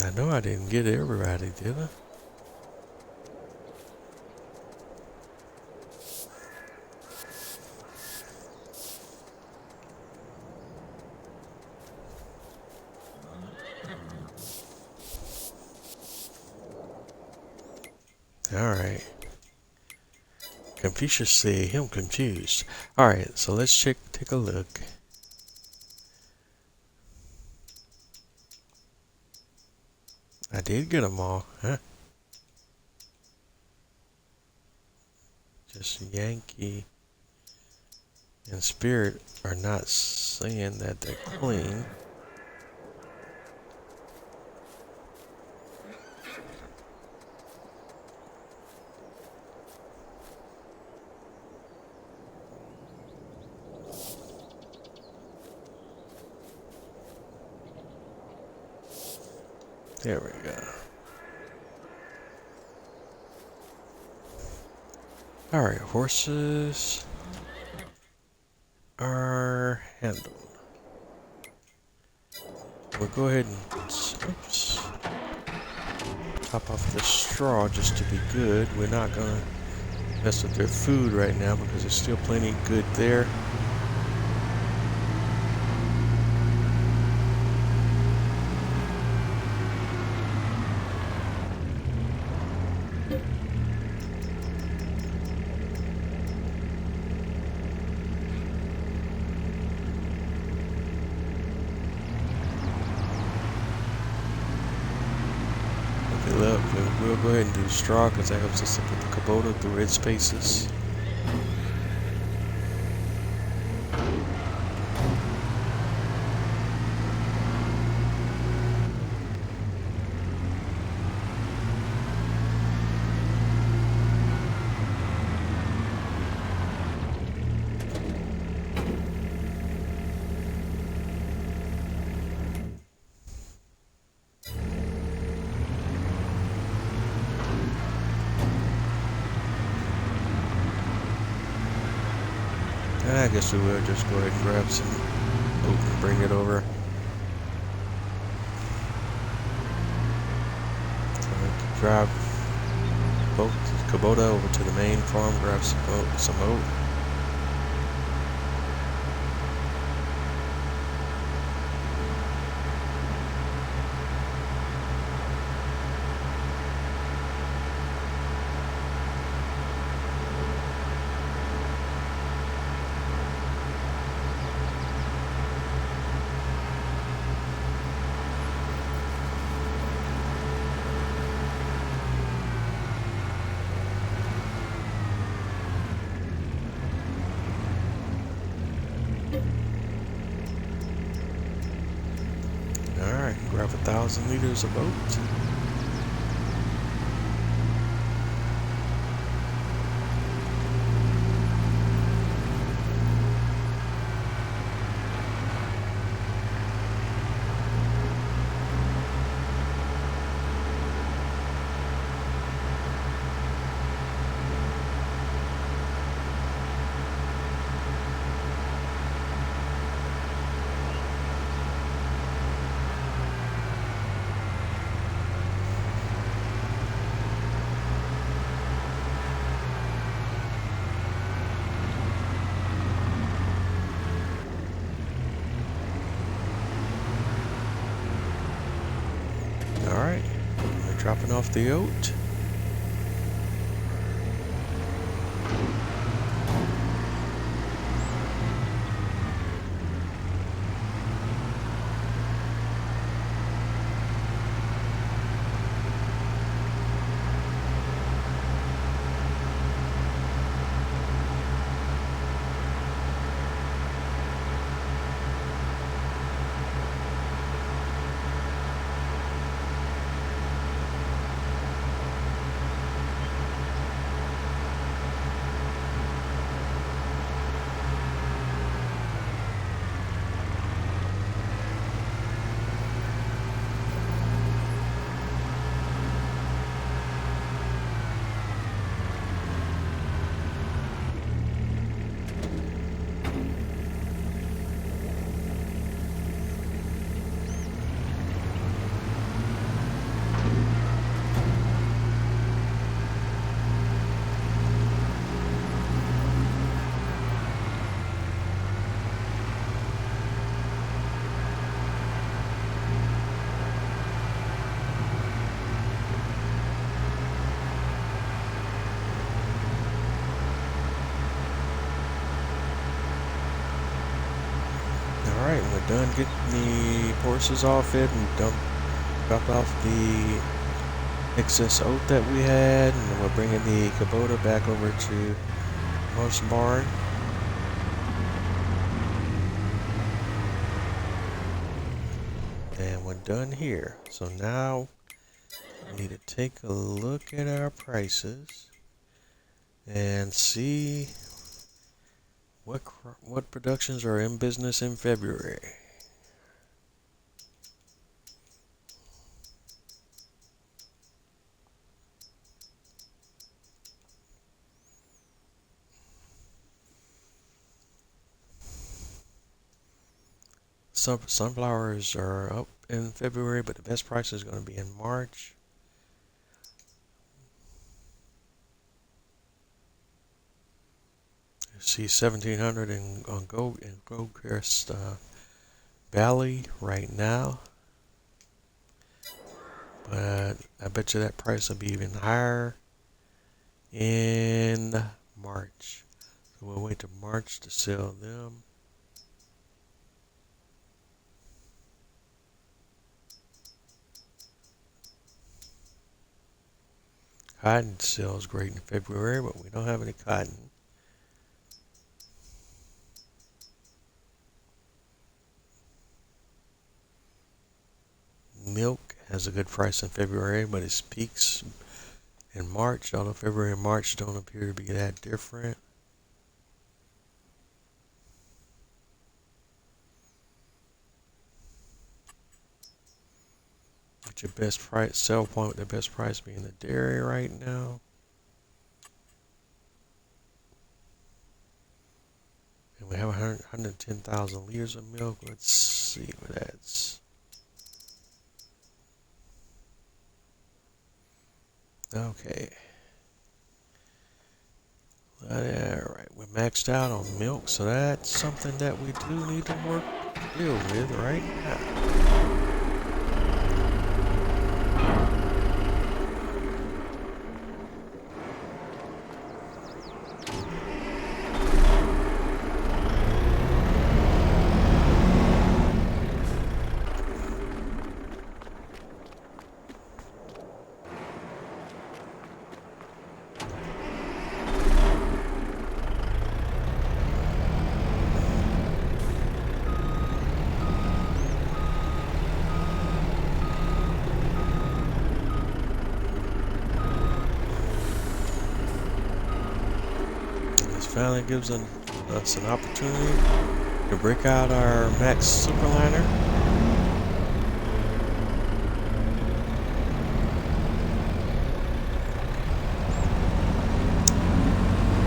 I know I didn't get everybody, did I? Alright. Confucius say him confused. Alright, so let's take a look. I did get them all, huh? Just Yankee and Spirit are not saying that they're clean. There we go. Alright, horses are handled. We'll go ahead and oops, top off the straw just to be good. We're not gonna mess with their food right now because there's still plenty good there. Look, we'll go ahead and do straw because that helps us to put the Kubota through its spaces. And I guess we will just go ahead and grab some oat and bring it over. So we can drive both Kubota over to the main farm, grab some oat. Alright, grab 1,000 liters of oat. Alright, we're dropping off the oat. Alright, we're done getting the horses off it and dropped off the excess oat that we had, and then we're bringing the Kubota back over to the horse barn. And we're done here. So now we need to take a look at our prices and see what productions are in business in February. sunflowers are up in February, but the best price is going to be in March. You see 1700 on Goldcrest Valley right now, but I bet you that price will be even higher in March. So we'll wait till March to sell them. Cotton sells great in February, but we don't have any cotton. Milk has a good price in February, but it peaks in March, although February and March don't appear to be that different. What's your best price, sell point with the best price being the dairy right now? And we have 110,000 liters of milk. Let's see what that's. Okay. Alright, we're maxed out on milk, so that's something that we do need to deal with right now. Finally gives us an opportunity to break out our Max Superliner.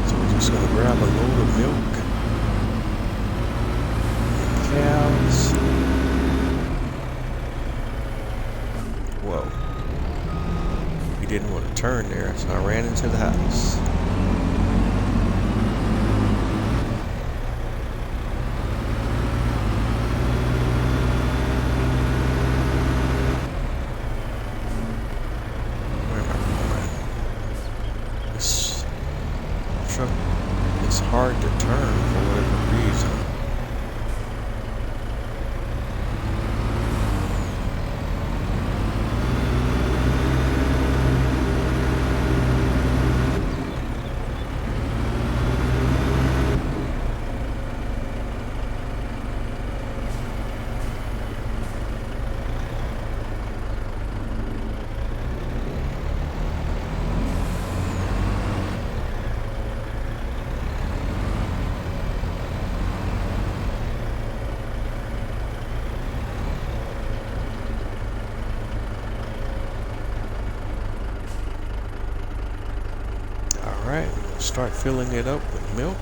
So we're just going to grab a load of milk, cows. Whoa. We didn't want to turn there, so I ran into the house. It's hard to turn for whatever reason. Alright, start filling it up with milk.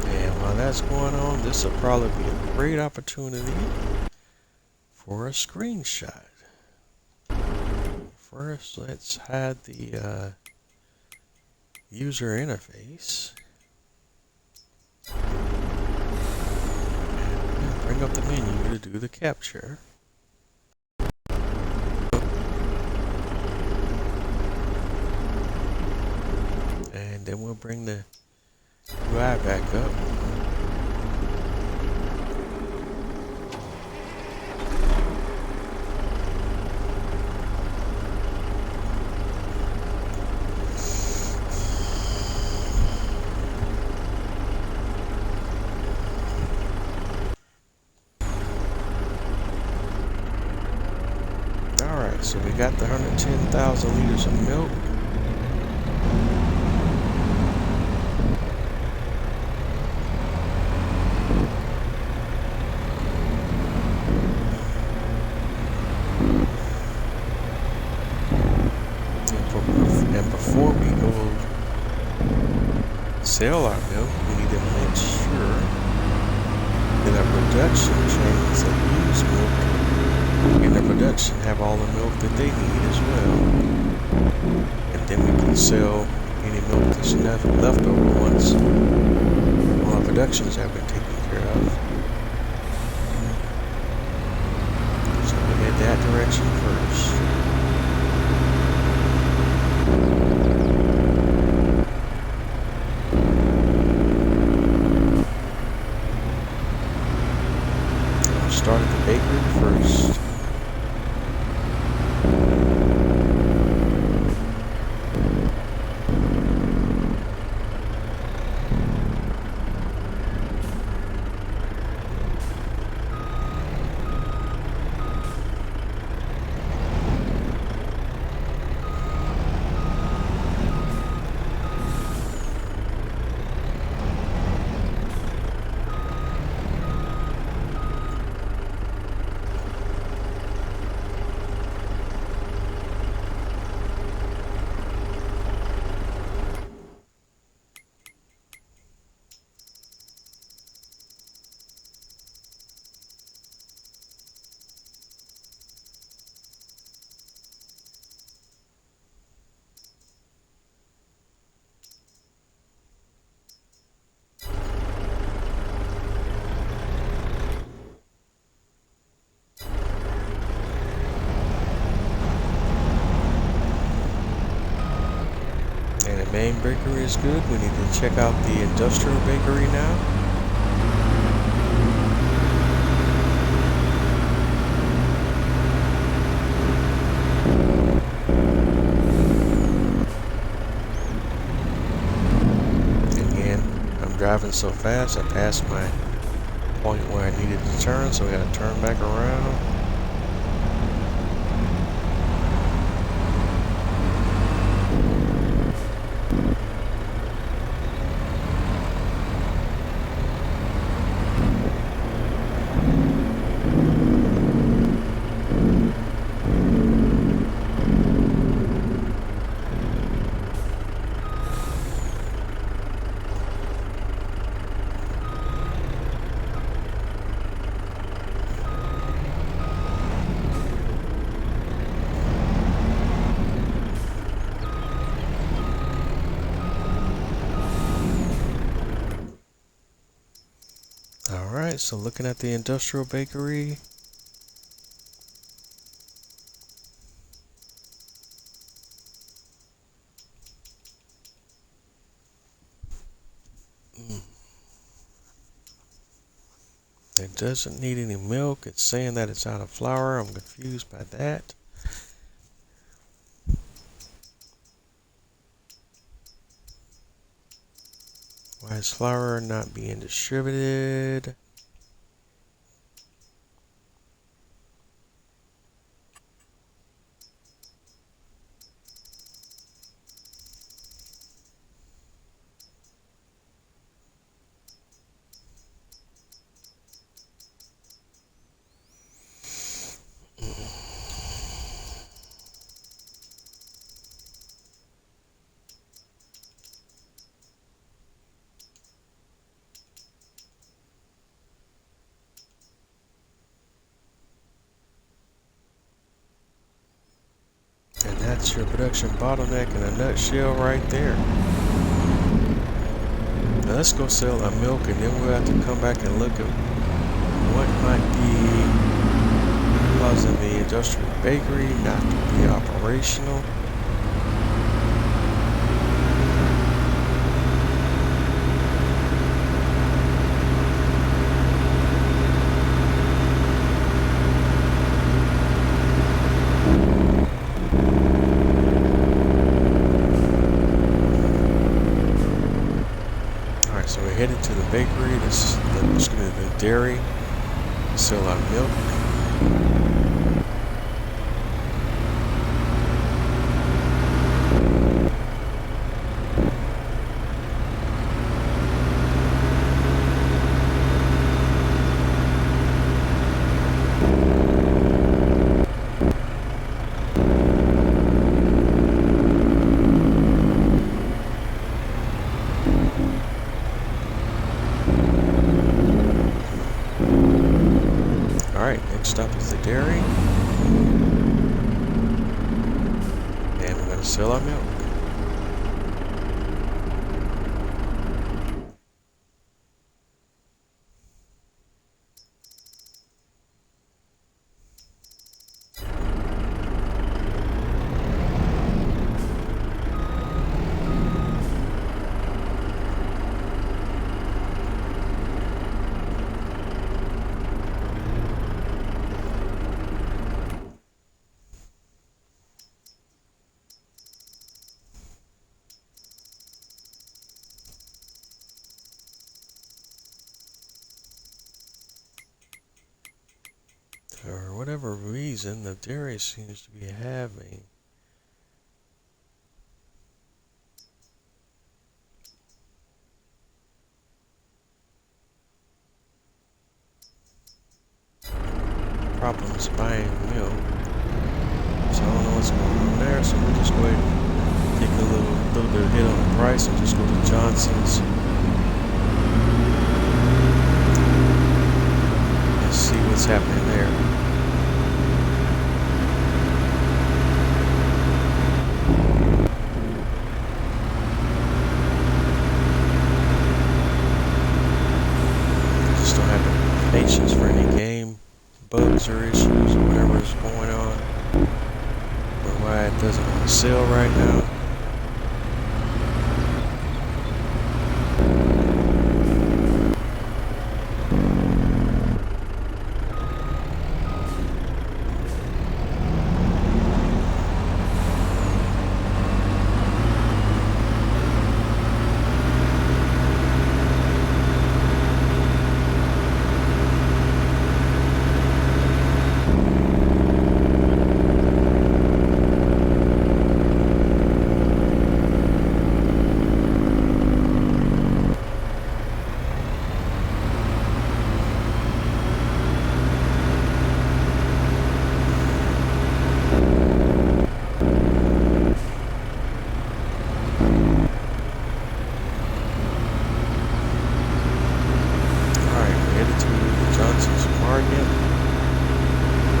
And while that's going on, this will probably be a great opportunity for a screenshot. First, let's hide the user interface. And bring up the menu to do the capture. And then we'll bring the UI back up. Alright, so we got the 110,000 liters of milk. And before we go sell our milk, we need to make sure Then our production trains that use milk in their production have all the milk that they need as well. And then we can sell any milk that's left over once all our productions have been taken care of. So we head that direction first. Start at the bakery first. And the main bakery is good. We need to check out the industrial bakery now. Again, I'm driving so fast, I passed my point where I needed to turn, so I got to turn back around. Alright, so looking at the industrial bakery. It doesn't need any milk. It's saying that it's out of flour. I'm confused by that. Why is flour not being distributed? And that's your production bottleneck in a nutshell right there. Now let's go sell our milk, and then we'll have to come back and look at what might be causing the industrial bakery not to be operational. So we're headed to the bakery. This is going to be the dairy. Sell our milk. fill our milk. For whatever reason, the dairy seems to be having problems buying milk. So I don't know what's going on there. So we'll just go ahead and take a little bit of hit on the price and just go to Johnson's and see what's happening there. Just don't have the patience for any game bugs or issues or whatever is going on, or why it doesn't want to sell right now.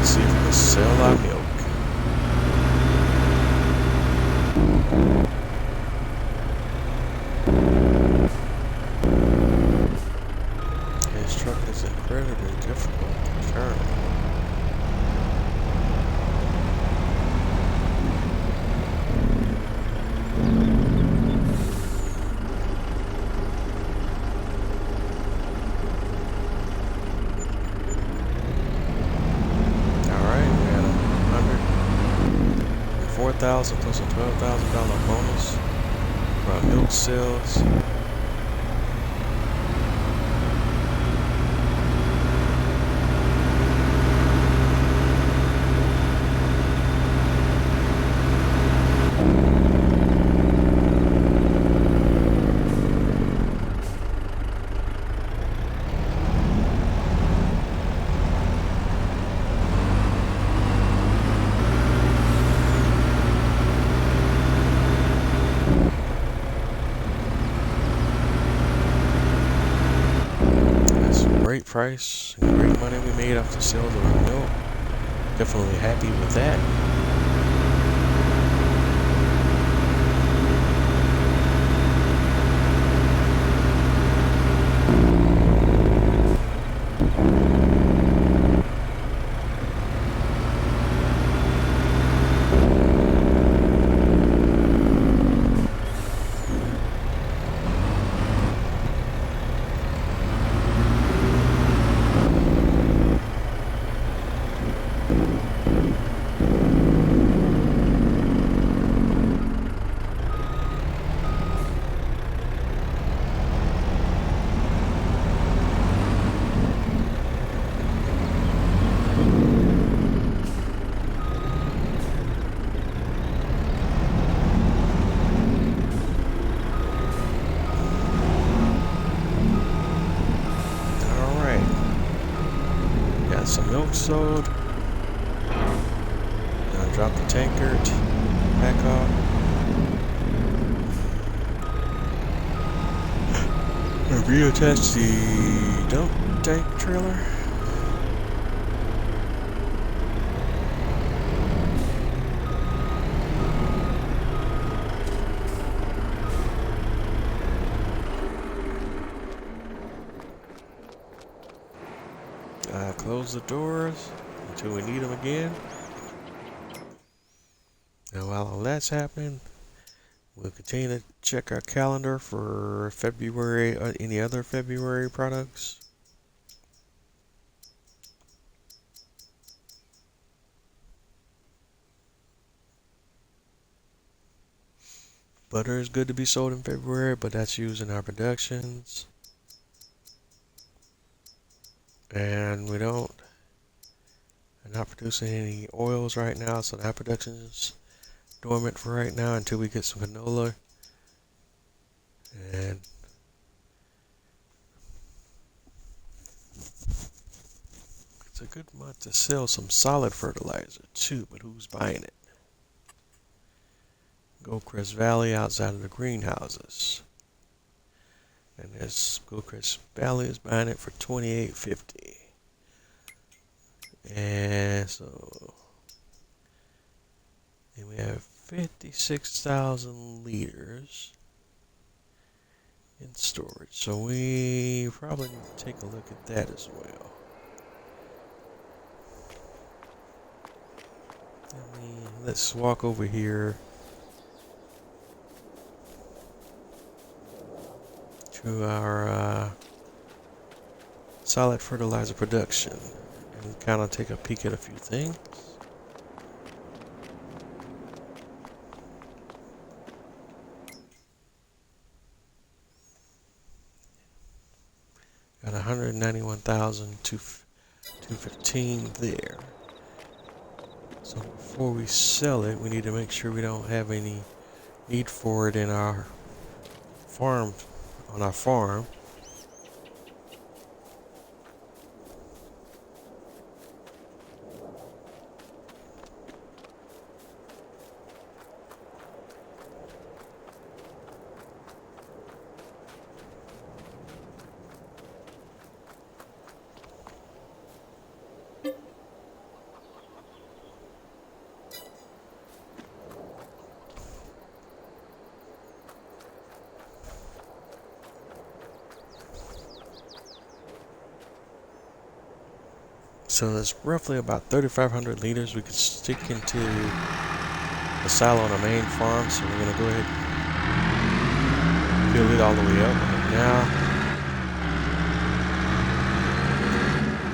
See if we can sell our milk. This truck is incredibly difficult to turn. $4,000 plus a $12,000 bonus for our milk sales. Great price, great money we made off the sales of our milk. Definitely happy with that. Some milk sold. Now drop the tankard back off. And reattach the dump tank trailer. close the doors until we need them again. And while all that's happening, we'll continue to check our calendar for February or any other February products. Butter is good to be sold in February, but that's used in our productions. And we're not producing any oils right now, so that production is dormant for right now until we get some canola. And it's a good month to sell some solid fertilizer too, but who's buying it? Goldcrest Valley outside of the greenhouses. And this Goldcrest Valley is buying it for $28.50. And so then we have 56,000 liters in storage. So we probably need to take a look at that as well. Let's walk over here to our solid fertilizer production and kind of take a peek at a few things. Got 191,215 there. So before we sell it, we need to make sure we don't have any need for it in our farm, on our farm. So there's roughly about 3,500 liters we could stick into the silo on the main farm. So we're gonna go ahead and fill it all the way up right now.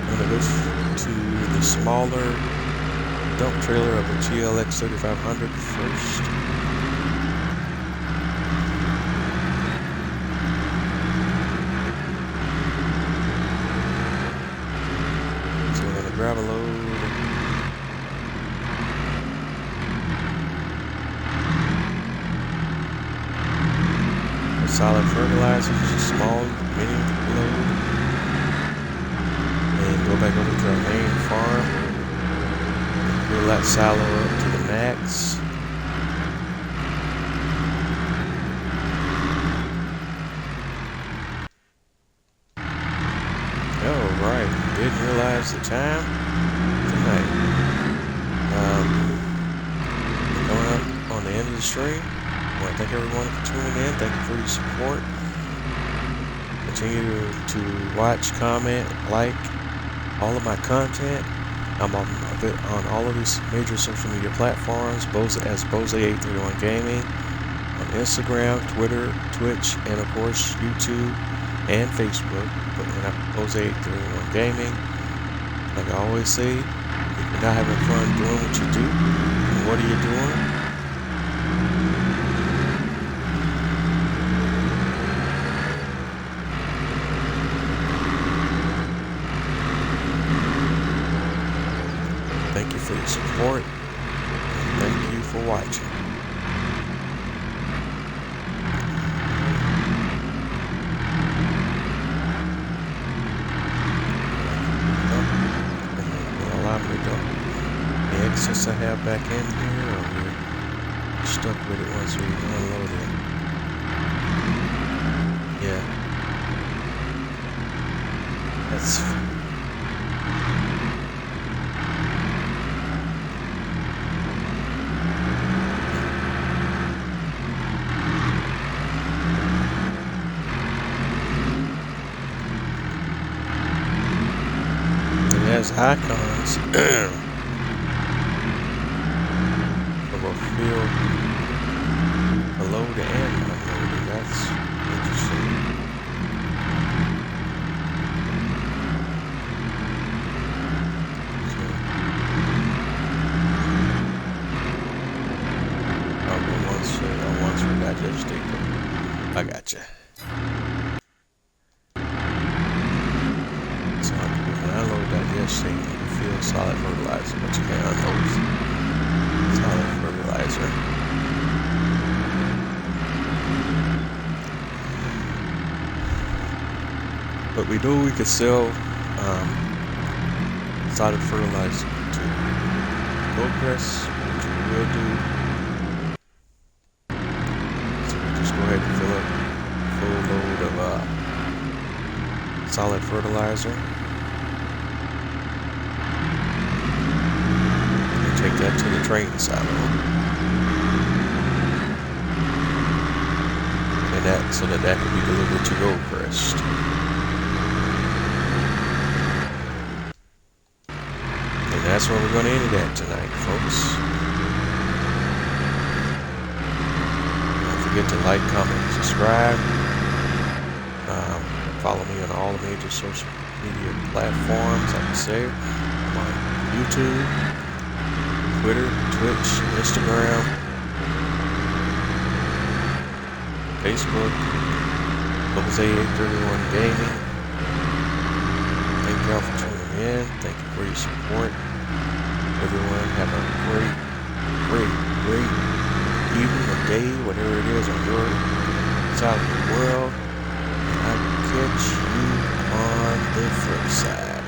I'm gonna go to the smaller dump trailer of the GLX 3500 first. Grab a load. Solid fertilizer, just a small mini load. And go back over to our main farm. Fill that silo up to the max. Alright, didn't realize the time tonight. Coming up on the end of the stream. I want to thank everyone for tuning in. Thank you for your support. Continue to watch, comment, like all of my content. I'm on all of these major social media platforms, as Bose831 Gaming, on Instagram, Twitter, Twitch, and of course YouTube and Facebook. But when I'm Bose831 Gaming, like I always say, if you're not having fun doing what you do, then what are you doing? Thank you for your support, and thank you for watching. The excess I have back in here, or we're stuck with it once we unload it. Yeah. That's these icons of a field load and unloading. That's interesting. Once we got your sticker. I gotcha. So when I unload digesting, you feel solid fertilizer, but you can't unload solid fertilizer. But we knew we could sell solid fertilizer to Progress, which we will do. So we just go ahead and fill up a full load of solid fertilizer. And take that to the train silo. And so that can be delivered to Goldcrest. And that's where we're going to end it at tonight, folks. Don't forget to like, comment, and subscribe. Follow me on all the major social media platforms, like I say. I'm on YouTube, Twitter, Twitch, Instagram, Facebook, Jose 831 Gaming. Thank y'all for tuning in. Thank you for your support. Everyone have a great evening or day, whatever it is on your side of the world. And I will catch you on the flip side.